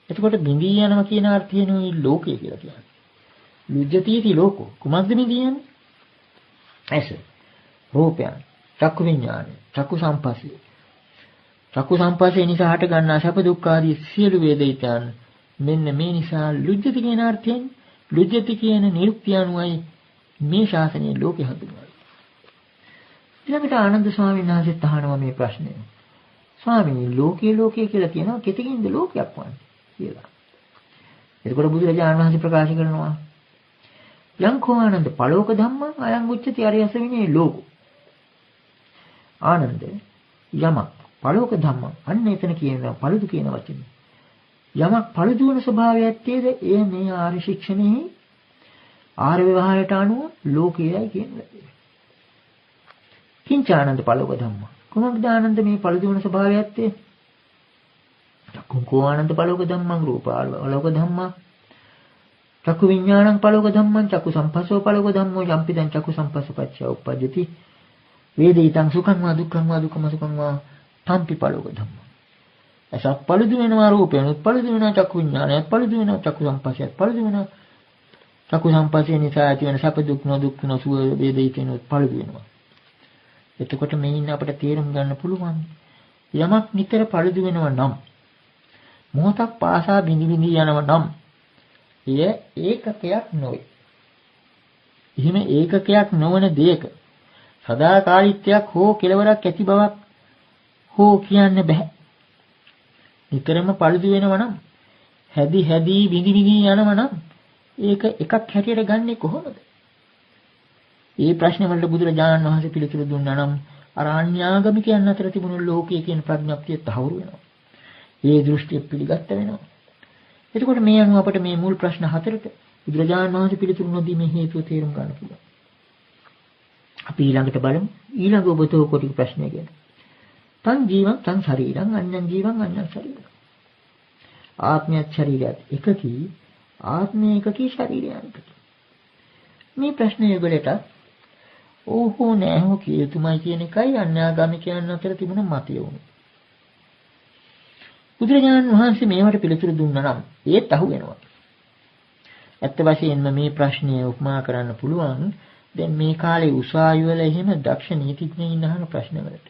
එතකොට බිඳී යනවා කියන අර්ථයෙන්ුයි ලෝකය කියලා කියන්නේ. ලුජ්ජතිති ලෝකෝ. කුමක්ද බිඳී යන්නේ? ඇස, රූපයන්, චක්කු විඥානය, චක්කු සම්පස්සේ. චක්කු සම්පස්සේ නිසා හට ගන්නා සැප දුක් ආදී සියලු වේදිතයන් මෙන්න මේ නිසා ලුජ්ජති කියන අර්ථයෙන් ලුජ්ජති කියන නිරුක්තිය අනුවයි මේ ශාසනයේ ලෝකෙ හඳුන්වන්නේ. ඊළඟට ආනන්ද ස්වාමීන් වහන්සේ අහනවා මේ ප්‍රශ්නය. ස්වාමීනි ලෝකයේ ලෝකයේ කියලා කියනවා කෙතකින්ද ලෝකයක් වන්නේ කියලා. එතකොට බුදුරජාණන් වහන්සේ ප්‍රකාශ කරනවා යං කෝ ආනන්ද පලෝක ධම්මං අයං උච්චති අරියස විනේ ලෝකෝ. ආනන්ද යමක් පලෝක ධම්මං අන්න එතන කියනවා පළුදු කියන වචනේ. යමක් පළුදු වෙන ස්වභාවයක් ඇත්තේද එය මේ ආර්ය ශික්ෂණෙහි ආර්ය ව්‍යවහාරයට අනුව ලෝකයයි කියන්නේ. කිංච ආනන්ද පලෝක ධම්මං කොහොමද ආනන්ද මේ පළුදු වෙන ස්වභාවය ඇත්තේ? චක්කුං ආනන්ද පලෝක ධම්මං රූපාලෝක ධම්මං චක්කු විඥානං පලෝක ධම්මං චක්කු සම්පස්සෝ පලෝක ධම්මෝ යම්පිදං චක්කු සම්පස්සපච්චය උප්පජ්ජති වේදිතං සුඛං වා දුක්ඛං වා දුක්ඛම සුඛං වා තම්පි පලෝක ධම්මං. එසක් පළුදු වෙනවා රූපයනුත් පළුදු වෙනවා චක්කු විඥානයත් පළුදු වෙනවා චක්කු සම්පස්සයත් පළුදු වෙනවා චක්කු සම්පස්සේ නිසා ඇති වෙන සැප දුක් නොදුක් නොසුව වේදිතේනොත් පළුදු වෙනවා. එතකොට මේින් අපිට තේරුම් ගන්න පුළුවන් යමක් නිතර පළුදු වෙනවා නම් මොහොතක් පාසා බිනි බිනි යනවා නම් එය ඒකකයක් නොවේ. එහෙම ඒකකයක් නොවන දෙයක සදාකාලිත්වයක් හෝ කෙලවරක් ඇති බවක් හෝ කියන්න බෑ. නිතරම පළුදු වෙනවා නම් හැදි හැදි බිනි බිනි යනවා නම් ඒක එකක් හැටියට ගන්නෙ කොහොමද? මේ ප්‍රශ්න වලට බුදුරජාණන් වහන්සේ පිළිතුරු දුන්නා නම් අර අන්‍යාගමිකයන් අතර තිබුණු ලෝකයේ කියන ප්‍රඥප්තිය තහවුරු වෙනවා. ඒ දෘෂ්ටිය පිළිගත්ත වෙනවා. එතකොට මේ අනුව අපට මේ මුල් ප්‍රශ්න හතරට බුදුරජාණන් වහන්සේ පිළිතුරු නොදීමේ හේතුව තේරුම් ගන්න පුළුවන්. අපි ඊළඟට බලමු. ඊළඟ ඔබතෝ කොටි ප්‍රශ්නය ගැන. තං ජීවං තං ශරීරං අඤ්ඤං ජීවං අඤ්ඤං ශරීරං. ආත්මයත් ශරීරයත් එකකී, ආත්මය එකකී, ශරීරය අනිකකී. මේ ප්‍රශ්නය වලට ඕහෝ නෑහෝ කිය යුතුමයි කියන එකයි අන්‍යාගමිකයන් අතර තිබුණ මතය වුණේ. බුදුරජාණන් වහන්සේ මේවට පිළිතුරු දුන්නා නම් ඒත් අහු වෙනවා. ඇත්ත වශයෙන්ම මේ ප්‍රශ්නය උපමා කරන්න පුළුවන් දැන් මේ කාලේ උසාවි වල එහෙම දක්ෂ නීතිඥයින් අහන ප්‍රශ්නවලට.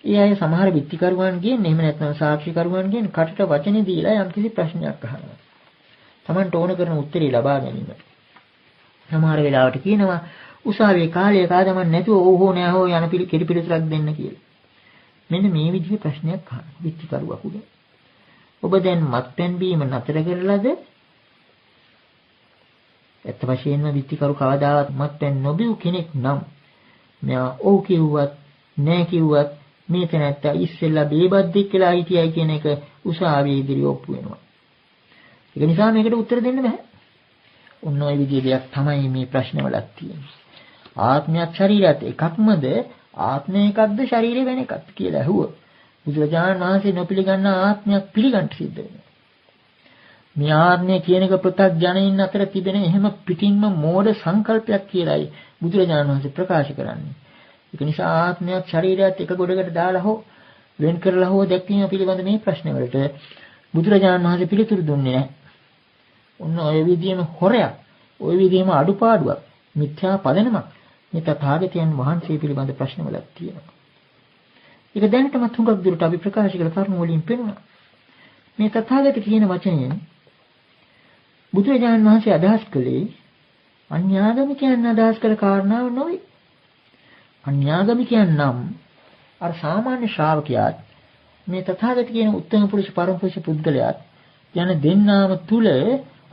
ඒ අය සමහර විත්තිකරුවන්ගෙන් එහෙම නැත්නම් සාක්ෂිකරුවන්ගෙන් කටට වචනේ දීලා යම්කිසි ප්‍රශ්නයක් අහනවා. Tamanට ඕන කරන උත්තරේ ලබා ගැනීමට. සමහර වෙලාවට කියනවා උසාවියේ කාලය කාදමන් නැතුව ඕහෝ නෑහෝ යන කෙටි පිළිතුරක් දෙන්න කියලා. මෙන්න මේ විදිහේ ප්‍රශ්නයක් අහන විත්තිකරුවෙකුට. ඔබ දැන් මත්පැන් බීම නතර කරලාද? ඇත්ත වශයෙන්ම විත්තිකරු කවදාවත් මත්පැන් නොබිව් කෙනෙක් නම් මෙයා ඔව් කිව්වත් නෑ කිව්වත් මේ තැනත්තා ඉස්සෙල්ලා බේබද්දෙක් කියලා හිටියයි කියන එක උසාවියේ ඉදිරිය ඔප්පු වෙනවා. ඒක නිසා මේකට උත්තර දෙන්න බෑ. ඔන්න ඔය විදිහේ දෙයක් තමයි මේ ප්‍රශ්නවලත් තියෙන්නේ. ආත්මයත් ශරීරයත් එකක්මද? ආත්මය එකක්ද ශරීරය වෙන එකක්ද කියලා අහුව. බුදුරජාණන් වහන්සේ නොපිළිගන්න ආත්මයක් පිළිගන්න සිද්ධ වෙනවා. මේ ආත්මය කියන එක පෘථග්ජනයින් අතර තිබෙන එහෙම පිටින්ම මෝඩ සංකල්පයක් කියලායි බුදුරජාණන් වහන්සේ ප්‍රකාශ කරන්නේ. ඒක නිසා ආත්මයත් ශරීරයත් එක ගොඩකට දාලා හෝ වෙන් කරලා හෝ දැක්වීම පිළිබඳ මේ ප්‍රශ්නවලට බුදුරජාණන් වහන්සේ පිළිතුරු දුන්නේ නැහැ. ඔන්න ඔය විදිහේම හොරයක්, ඔය විදිහේම අඩුපාඩුවක්, මිත්‍යා පදනමක් මේ තථාගතයන් වහන්සේ පිළිබඳ ප්‍රශ්නවලක් තියෙනවා. ඒක දැනටමත් හුඟක් දුරට අපි ප්‍රකාශ කළ කරුණු වලින් පෙනුණා. මේ තථාගත කියන වචනයෙන් බුදුරජාණන් වහන්සේ අදහස් කළේ අන්‍යාගමිකයන් අදහස් කළ කාරණාව නොවේ. අන්‍යාගමිකයන් නම් අර සාමාන්‍ය ශ්‍රාවකයාත් මේ තථාගත කියන උත්තම පුරුෂ පරම පුරුෂ පුද්ගලයාත් යන දෙන්නාම තුල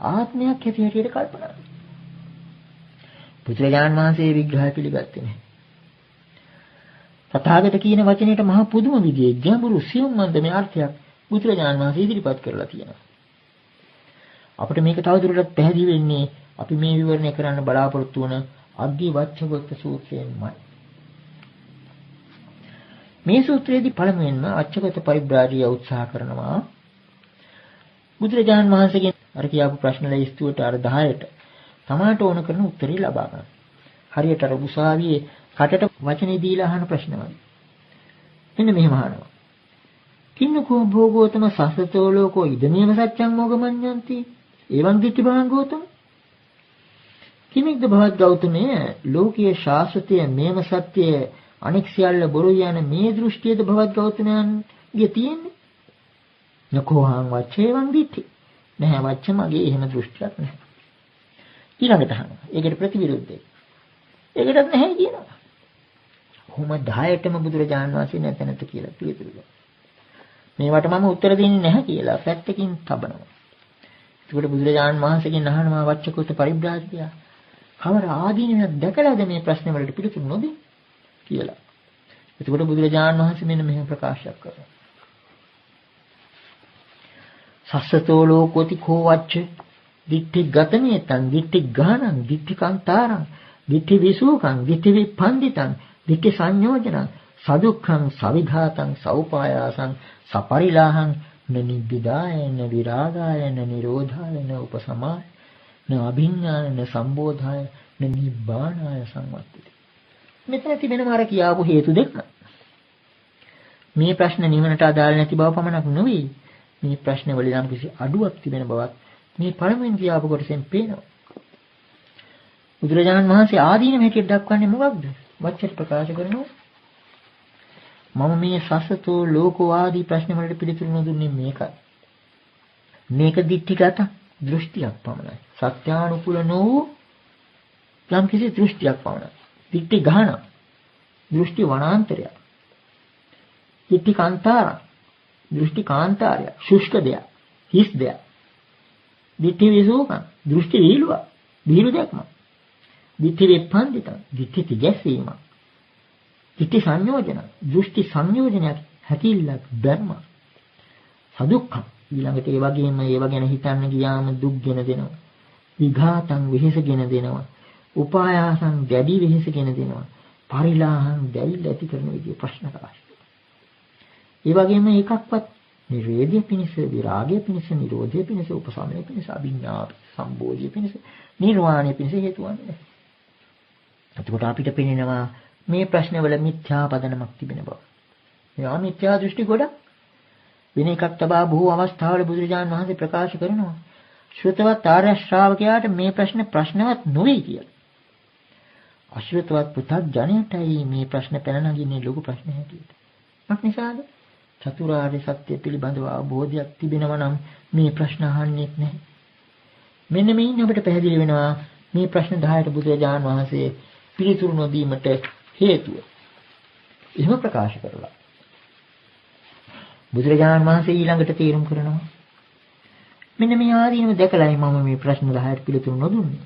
ආත්මයක් හැටියට කල්පනා කරනවා. බුදුරජාණන් වහන්සේ විග්‍රහය පිළිගත්තේ නැහැ. තථාගත කියන වචනයට මහ පුදුම විදිහේ ගැඹුරු සියුම් මන්දමේ අර්ථයක් බුදුරජාණන් වහන්සේ ඉදිරිපත් කරලා තියෙනවා. අපිට මේක තවදුරටත් පැහැදිලි වෙන්නේ අපි මේ විවරණය කරන්න බලාපොරොත්තු වන අග්ගී වච්ඡගත සූත්‍රයෙන්මයි. මේ සූත්‍රයේදී පළමුවෙන්ම අච්චගත පරිබ්‍රාජිය උත්සාහ කරනවා බුදුරජාණන් වහන්සේගෙන් අර කියාපු ප්‍රශ්න ලැයිස්තුවට අර 10ට තමාට ඕන කරන උත්තරේ ලබා ගන්න. හරියට අර උසාවියේ කටට වචනේ දීලා අහන ප්‍රශ්න වගේ. මෙන්න මෙහෙම අහනවා. කින්නකෝ භෝගෝතම සසතෝ ලෝකෝ ඉදමේව සත්‍යං මොගමඤ්ඤන්ති එවං දිට්ඨි භවං ගෝතම කිමික්ද භවත් ගෞතමයේ ලෝකීය ශාස්ත්‍රය මේව සත්‍යය අනෙක් සියල්ල බොරු යන මේ දෘෂ්ටියද භවත් ගෞතමයන්ගේ තියෙන්නේ නකෝහං වච්චේවං දිට්ඨි නැහැ වච්ච මගේ එහෙම දෘෂ්ටියක් නැහැ ඊළඟට අහනවා ඒකට ප්‍රතිවිරුද්ධයි ඒකටත් නැහැ කියනවා කොහොම 10ටම බුදුරජාණන් වහන්සේ නැතනත කියලා පිළිතුරු දෙනවා මේවට මම උත්තර දෙන්නේ නැහැ කියලා පැත්තකින් තබනවා ඒකට බුදුරජාණන් වහන්සේගෙන් අහනවා වච්චකෝත පරිබ්‍රාජකයා කවර ආදීනයක් දැකලාද මේ ප්‍රශ්න වලට පිළිතුරු නොදී කියලා. එතකොට බුදුරජාණන් වහන්සේ මෙන්න මෙහෙම ප්‍රකාශයක් කරනවා. සස්සතෝ ලෝකෝති කෝ වච්ච දිට්ඨි ගතමේතං දිට්ඨි ගානං දිට්ඨි කාන්තාරං දිට්ඨි විසූකං දිට්ඨි විපන්දිතං දිට්ඨි සංයෝජනං සදුක්ඛං සවිඝාතං සෞපායාසං සපරිලාහං නිබ්බිදාය විරාගාය නිරෝධාය උපසමාය අභිඥාන සම්බෝධාය නිබ්බානාය සංවත්තති. මෙතන තිබෙන මාර කියාපු හේතු දෙක. මේ ප්‍රශ්න නිවනට අදාළ නැති බව පමණක් නෙවෙයි. මේ ප්‍රශ්න වල යම් කිසි අඩුවක් තිබෙන බවත් මේ පළමුවෙන් කියාපු කොටසෙන් පේනවා. බුදුරජාණන් වහන්සේ ආදීනම හැටියට දක්වන්නේ මොකක්ද? වචන ප්‍රකාශ කරනවා. මම මේ සසතෝ ලෝකෝ ආදී ප්‍රශ්න වලට පිළිතුරු නොදුන්නේ මේකයි. මේක දික්ටිගත දෘෂ්ටියක් පමණයි. සත්‍යානුකූල නොවූ යම් කිසි දෘෂ්ටියක් පමණයි. දික්ටි ගහන දෘෂ්ටි වනාන්තරය. දික්ටි කාන්තාර දෘෂ්ටි කාන්තාරය. ශුෂ්ක දෙයක්. හිස් දෙයක්. දික්ටි විසෝකං දෘෂ්ටි වීලුව. වීලු දෙයක්ම. දික්ටි විපන්දිතං දික්ටි තිගැසීම. දික්ටි සංයෝජන දෘෂ්ටි සංයෝජනයක් හැකිල්ලක් ධර්ම. සදුක්ඛං. ඊළඟට ඒ වගේම ඒව ගැන හිතන්න ගියාම දුක්ගෙන දෙනවා. විඝාතං වෙහෙසගෙන දෙනවා. උපායාසං දැඩි වෙහෙසගෙන දෙනවා. පරිලාහං දැවිල්ල ඇති කරන විදිය ප්‍රශ්න රාශියක්. ඒ වගේම එකක්වත් නිරේධය පිණිස, විරාගය පිණිස, නිරෝධය පිණිස, උපසමනය පිණිස, අභිඥා සම්බෝධිය පිණිස, නිර්වාණය පිණිස හේතු වන්නේ. එතකොට අපිට පේනවා මේ ප්‍රශ්නවල මිත්‍යා පදනමක් තිබෙන බව. මේවා මිත්‍යා දෘෂ්ටි ගොඩක්. වෙන එකක් තබා බොහෝ අවස්ථාවල බුදුරජාණන් වහන්සේ ප්‍රකාශ කරනවා ශ්‍රතවත් ආර්ය ශ්‍රාවකයාට මේ ප්‍රශ්නවත් නොවේ කියලා. අශ්‍රතවත් පුතග්ජනයටයි මේ ප්‍රශ්න පැන නගින්නේ ලොකු ප්‍රශ්න හැටියට. මොකක් නිසාද? චතුරාර්ය සත්‍ය පිළිබඳව අවබෝධයක් තිබෙනවා නම් මේ ප්‍රශ්න අහන්නේ නැහැ. මෙන්න මේන් අපිට පැහැදිලි වෙනවා මේ ප්‍රශ්න 10ට බුදුරජාණන් වහන්සේ පිළිතුරු නොදීමට හේතුව. එහෙම ප්‍රකාශ කරලා බුදුරජාණන් වහන්සේ ඊළඟට තීරණ කරනවා මෙන්න මේ ආදීනව දැකලායි මම මේ ප්‍රශ්න 10ට පිළිතුරු නොදුන්නේ.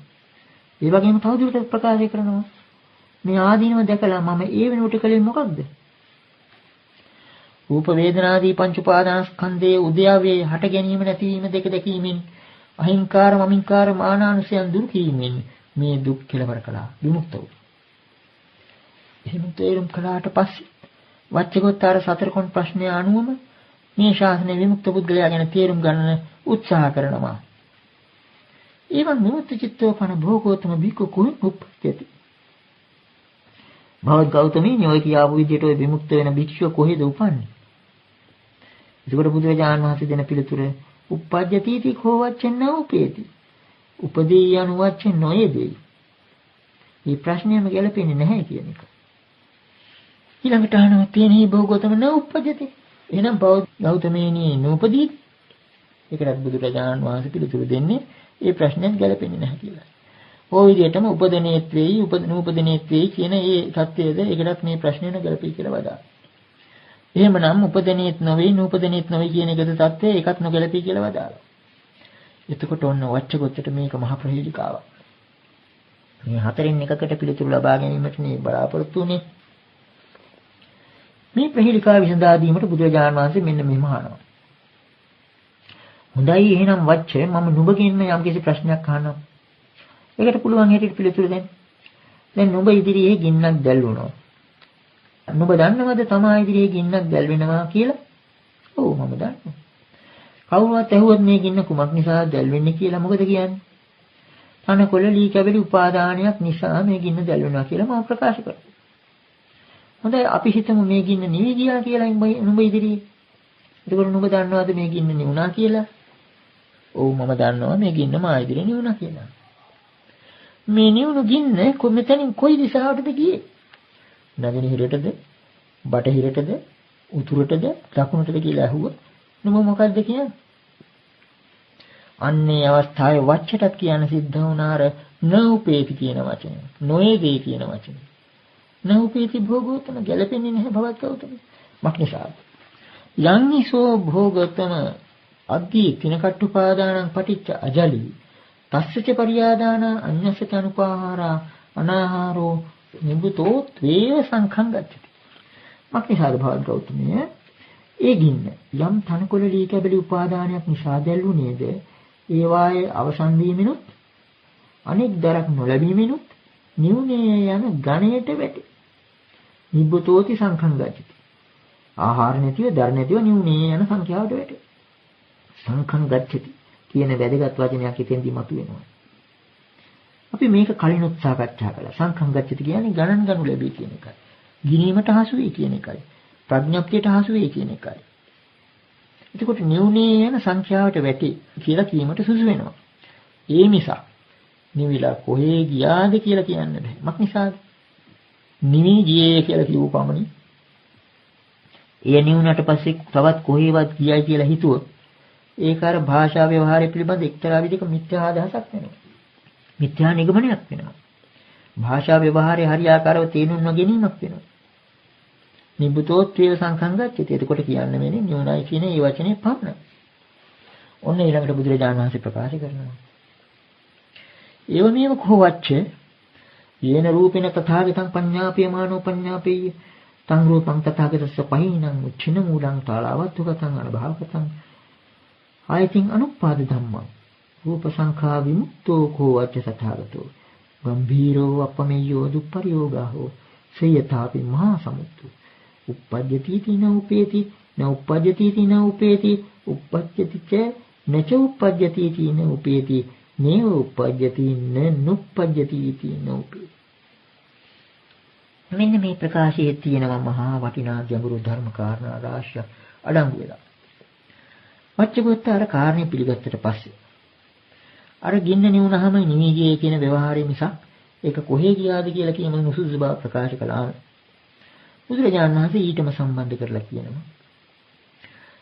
ඒ වගේම තවදුරටත් ප්‍රකාශ කරනවා මේ ආදීනව දැකලා මම ඒ වෙනුවට කළේ මොකක්ද? රූප වේදනාදී පංච උපාදානස්කන්ධයේ උද්‍යවයේ හට ගැනීම නැතිවීම දෙක දැකීමෙන් අහිංකාර මමින්කාර මානානුසයන් දුරු කිරීමෙන් මේ දුක් කෙලවර කළා විමුක්ත වූ. එහෙම තේරුම් කළාට පස්සේ වච්චගොත්තාර සතර කොන් ප්‍රශ්නය අනුවම මේ ශාසනය විමුක්ත පුද්ගලයා ගැන තේරුම් ගන්න උත්සාහ කරනවා. එවන් විමුක්ත චිත්තෝපන භෝගෝතම බිකු කුයි උප්පත්ති. භවත් ගෞතමී ඔය කියාපු විදිහට ඔය විමුක්ත වෙන භික්ෂුව කොහෙද උපන්නේ? එතකොට බුදුරජාණන් වහන්සේ දෙන පිළිතුර උප්පජ්ජති කෝවච්චන උපේති. උපදී යනුවච්ච නොයේදී. මේ ප්‍රශ්නයම ගැලපෙන්නේ නැහැ කියන එක. ඊළඟට අහනවා තේනී භෝගෝතම න උප්පජ්ජති. එහෙනම් බෞද්ධ ගෞතමේනී නූපදී. ඒකටත් බුදුරජාණන් වහන්සේ පිළිතුරු දෙන්නේ ඒ ප්‍රශ්නයත් ගැලපෙන්නේ නැහැ කියලා. ඔය විදිහටම උපදිනේත් වෙයි නූපදිනේත් වෙයි කියන ඒ தත්ත්වයද ඒකටත් මේ ප්‍රශ්නේන ගැලපෙයි කියලා වදා. එහෙමනම් උපදිනේත් නොවේ නූපදිනේත් නොවේ කියන එකද தත්ත්වය ඒකත් නොගැලපෙයි කියලා වදාලා. එතකොට ඔන්න වච්චගොත්තට මේක මහ ප්‍රහේලිකාවක්. මේ හතරෙන් එකකට පිළිතුරු ලබා ගැනීමට මේ බලාපොරොත්තු වෙන්නේ. මේ ප්‍රහේලිකාව විසඳා දීමට බුදුරජාණන් වහන්සේ මෙන්න මෙහෙම අහනවා. හොඳයි එහෙනම් වච්ච මම නුඹගෙන් යම්කිසි ප්‍රශ්නයක් අහනවා. ඒකට පුළුවන් හැටියට පිළිතුරු දෙන්න. දැන් නුඹ ඉදිරියේ ගින්නක් දැල්වුණා. නුඹ දන්නවද තමා ඉදිරියේ ගින්නක් දැල්වෙනවා කියලා? ඔව් මම දන්නවා. කවුරුවත් ඇහුවොත් මේ ගින්න කුමක් නිසා දැල්වෙන්නේ කියලා මොකද කියන්නේ? තනකොළ ලී කැබලි උපාදානයක් නිසා මේ ගින්න දැල්වෙනවා කියලා මම ප්‍රකාශ කරනවා. හොඳයි අපි හිතමු මේ ගින්න නිවි ගියා කියලා නුඹ ඉදිරියේ. එතකොට නුඹ දන්නවද මේ ගින්න නිවුණා කියලා? ඔව් මම දන්නවා මේ ගින්න මා ඉදිරියේ නිවුණා කියලා. මේ නිවුණු ගින්න මෙතනින් කොයි දිශාවටද ගියේ? නැගෙනහිරටද? බටහිරටද? උතුරටද? දකුණටද කියලා ඇහුවා. නුඹ මොකද්ද කියන්නේ? අන්නේ අවස්ථාවේ වච්චටත් කියන්න සිද්ධ වුණාර නූපේති කියන වචනය. නොයේදී කියන වචනය. නූපේති භෝගෝතම ගැලපෙන්නේ නැහැ භවත් ගෞතම. මක්නිසාද? යන්නිසෝ භෝගෝතම අද්දී තිනකට්ටුපාදානං පටිච්ච අජලී තස්සච පරියාදාන අඤ්ඤසත අනුපාහාරා අනාහාරෝ නිබුතෝ ත්වේව සංඛං ගච්ඡති. මක්නිසාද භවත් ගෞතමය? ඒ ගින්න යම් තනකොළ ලී කැබලි උපාදානයක් නිසා දැල්ුණේද ඒ වායේ අවසන් වීමෙනුත් අනෙක් දරක් නොලැබීමෙනුත් නිවුනේ යන ගණයට වැටේ. නිබ්බතෝති සංඛං ගච්ඡති. ආහාර නැතිව දර නැතිව නිවුනේ යන සංඛ්‍යාවට වැටේ. සංඛං ගච්ඡති කියන වැදගත් වචනයක් ඉතින්දි මතුවෙනවා. අපි මේක කලිනුත් සාකච්ඡා කළා. සංඛං ගච්ඡති කියන්නේ ගණන් ගනු ලැබී කියන එකයි. ගිනීමට හසු වේ කියන එකයි. ප්‍රඥප්තියට හසු වේ කියන එකයි. එතකොට නිවුනේ යන සංඛ්‍යාවට වැටේ කියලා කීමට සුසු වෙනවා. ඒ නිසා නිවිලා කොහේ ගියාද කියලා කියන්න බෑ. මක් නිසාද? නිවි ගියේ කියලා කිව්ව පමණි. ඒ නිවුනට පස්සේ තවත් කොහේවත් ගියයි කියලා හිතුවොත් ඒක අර භාෂා ව්‍යවහාරය පිළිබඳ එක්තරා විදිහක මිත්‍යා අදහසක් වෙනවා. මිත්‍යා නිගමනයක් වෙනවා. භාෂා ව්‍යවහාරයේ හරියාකාරව තේරුම් නොගැනීමක් වෙනවා. නිබ්බතෝත්වේව සංඛං ගච්ඡති. එතකොට කියන්නේ මෙන්නේ නියුණයි කියන ඒ වචනේ පමණයි. ඔන්න ඊළඟට බුදුරජාණන් වහන්සේ ප්‍රකාශ කරනවා. ඒව මේව කොහොවච්ච යේන රූපේන තථාගතං පඤ්ඤාපේමානෝ පඤ්ඤාපේය තං රූපං තථාගතස්ස පහිනං උච්චින මූලං තාලාවත්තුගතං අනභාවකතං ආයතින් අනුපාද ධම්මං රූප සංඛා විමුක්තෝ කෝ වච්ච සතාගතෝ ගම්භීරෝ අපමෙය්‍යෝ දුප්පරියෝගාහෝ සයථාපි මහා සමුද්දු uppajjati ති න උපේති න uppajjati ති න උපේති uppajjati ච නච uppajjati ති න උපේති නේව uppajjati න නුප්පජ්ජති ති න උපේති. මෙන්න මේ ප්‍රකාශයේ තියෙනවා මහා වටිනා ගැඹුරු ධර්ම කාරණා රාශියක් අඩංගු වෙලා. වච්චපුත්ත අර කාරණේ පිළිගත්තට පස්සේ අර ගින්න නිවුනහම නිවි ගියේ කියන ව්‍යවහාරය මිසක් ඒක කොහේ ගියාද කියලා කියන නුසුසු බව ප්‍රකාශ කළාම බුදුරජාණන් වහන්සේ ඊටම සම්බන්ධ කරලා කියනවා.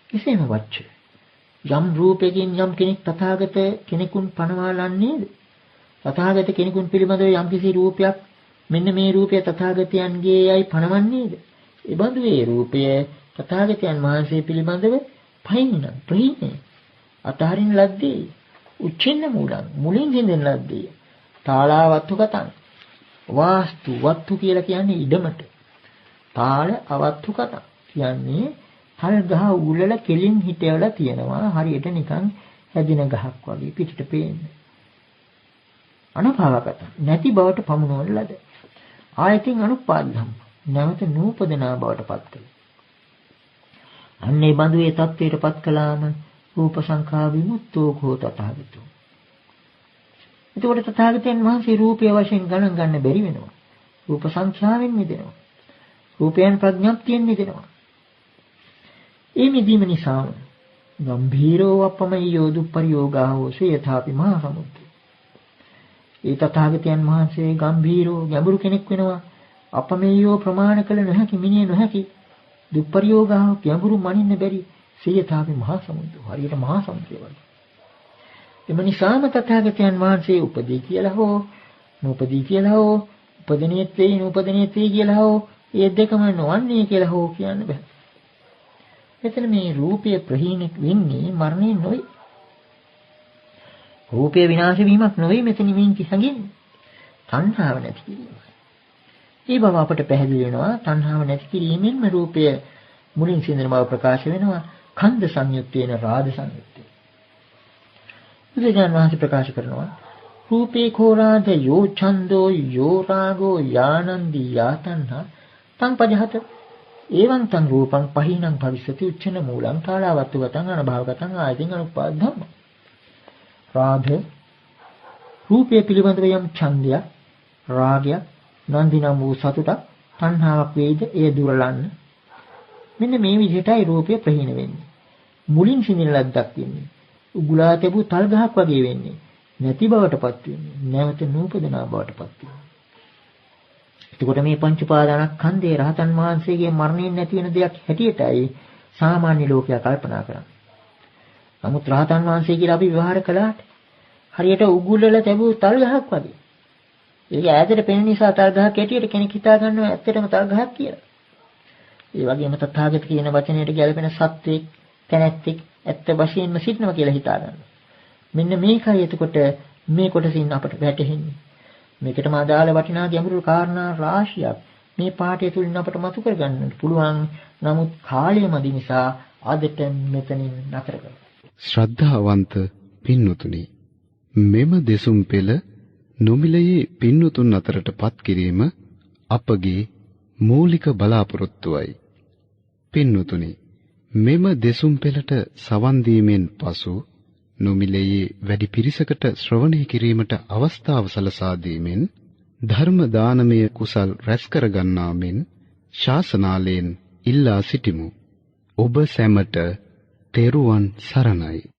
කෙසේම වච්ච යම් රූපයකින් යම් කෙනෙක් තථාගත කෙනෙකුන් පනවාලන්නේද? තථාගත කෙනෙකුන් පිළිබඳව යම් කිසි රූපයක් මෙන්න මේ රූපය තථාගතයන්ගේයයි පනවන්නේද? එබඳු ඒ රූපය තථාගතයන් වහන්සේ පිළිබඳව පහින්න ප්‍රහීන අතහරින ලද්දේ උච්චින්න මූලං මුලින් හින්දෙන ලද්දේ තාලාවත්තු කතං වාස්තු වත්තු කියලා කියන්නේ ඉඩමට තාල අවත්තු කතං කියන්නේ හල් ගහ උලල කෙලින් හිටවලා තියෙනවා හරියට නිකන් හැදින ගහක් වගේ පිටට පේන්නේ අනභවගත නැති බවට පමුණවන ලද ආයතින් අනුපාදම් නැවත නූපදනා බවට පත් කළ අන්නේ බඳු ඒ தത്വයට පත් කළාම රූප සංඛා විමුක්තෝ කෝ තථාගතෝ. එතකොට තථාගතයන් වහන්සේ රූපය වශයෙන් ගණන් ගන්න බැරි වෙනවා. රූප සංඛ්‍යාවෙන් මිදෙනවා. රූපයන් ප්‍රඥප්තියෙන් මිදෙනවා. ඒ මිදීම නිසා ගම්භීරෝ අපමෙය්‍යෝ දුප්පරියෝගාහෝ සයථාපි මහා සමුද්දු. ඒ තථාගතයන් වහන්සේ ගම්භීරෝ ගැඹුරු කෙනෙක් වෙනවා. අපමෙය්‍යෝ ප්‍රමාණ කළ නොහැකි මිනිය නොහැකි දුප්පරියෝගාහ ගැඹුරු මනින්න බැරි සයථාපි මහා සමුද්දු. හරියට මහා සමුද්‍රය වගේ. එම නිසාම තථාගතයන් වහන්සේ උපදී කියලා හෝ නූපදී කියලා හෝ උපදිනෙත් වෙයි නූපදිනෙත් වෙයි කියලා හෝ ඒ දෙකම නොවන්නේ කියලා හෝ කියන්න බෑ. එතන මේ රූපය ප්‍රහීන වෙන්නේ මරණයෙන් නොවේ. රූපය විනාශ වීමක් නොවේ මෙතන මින් කිසඟින්නේ. තණ්හාව නැති කිරීම. මේ බව අපට පැහැදිලි වෙනවා තණ්හාව නැති කිරීමෙන්ම රූපය මුලින් සිඳන බව ප්‍රකාශ වෙනවා ඛණ්ඩ සංයුත්තේන රාග සංයුත්තේ. බුදුජානක වහන්සේ ප්‍රකාශ කරනවා රූපේ කෝරාද යෝ ඡන්தோ යෝ රාගෝ යානන්දි යාතන්හා තං පජහත එවං තං රූපං පහිනං භවිස්සති උච්චන මූලං තාලාවත්තු ගතං අනභවගතං ආයතින් අනුපාද ධම්ම. රාග රූපය පිළිබඳව යම් ඡන්දයක් රාගයක් නන්දිනම් වූ සතුටක් තණ්හාවක් වේද එය දුරලන්න. මෙන්න මේ විදිහටයි රූපය ප්‍රහීන වෙන්නේ. මුලින් සිඳින ලද්දක් වෙන්නේ. උගුලා තිබු තල් ගහක් වගේ වෙන්නේ. නැති බවටපත් වෙන්නේ. නැවත නූපදනා බවටපත් වෙන්නේ. එතකොට මේ පංච උපාදානස්කන්ධේ රහතන් වහන්සේගේ මරණයෙන් නැති වෙන දෙයක් හැටියටයි සාමාන්‍ය ලෝකයා කල්පනා කරන්නේ. නමුත් රහතන් වහන්සේ කියලා අපි විවහාර කළාට හරියට උගුලල තිබු තල් ගහක් වගේ. ඒක ඈතට පෙනෙන නිසා තල් ගහක් හැටියට කෙනෙක් හිතා ගන්නවා ඇත්තටම තල් ගහක් කියලා. ඒ වගේම තථාගත කියන වචනයට ගැලපෙන සත්‍යෙක් තැනැත්තෙක් ඇත්ත වශයෙන්ම සිටිනවා කියලා හිතා ගන්නවා. මෙන්න මේකයි එතකොට මේ කොටසින් අපට වැටහෙන්නේ. මේකටම අදාළ වටිනා ගැඹුරු කාරණා රාශියක් මේ පාඩය තුලින් අපට මතු කර ගන්නට පුළුවන්. නමුත් කාලය මදි නිසා අදට මෙතනින් නතර කරමු. ශ්‍රද්ධාවන්ත පින්වතුනි, මෙම දෙසුම් පෙළ නොමිලයේ පින්වතුන් අතරටපත් කිරීම අපගේ මූලික බලාපොරොත්තුවයි. පින්වතුනි, මෙම දෙසුම් පෙළට සවන් දීමෙන් පසු නොමිලයේ වැඩි පිරිසකට ශ්‍රවණය කිරීමට අවස්ථාව සලසා දීමෙන් ධර්ම දානමය කුසල් රැස් කර ගන්නා මෙන් ශාසනාලයෙන් ඉල්ලා සිටිමු. ඔබ සැමට තෙරුවන් සරණයි.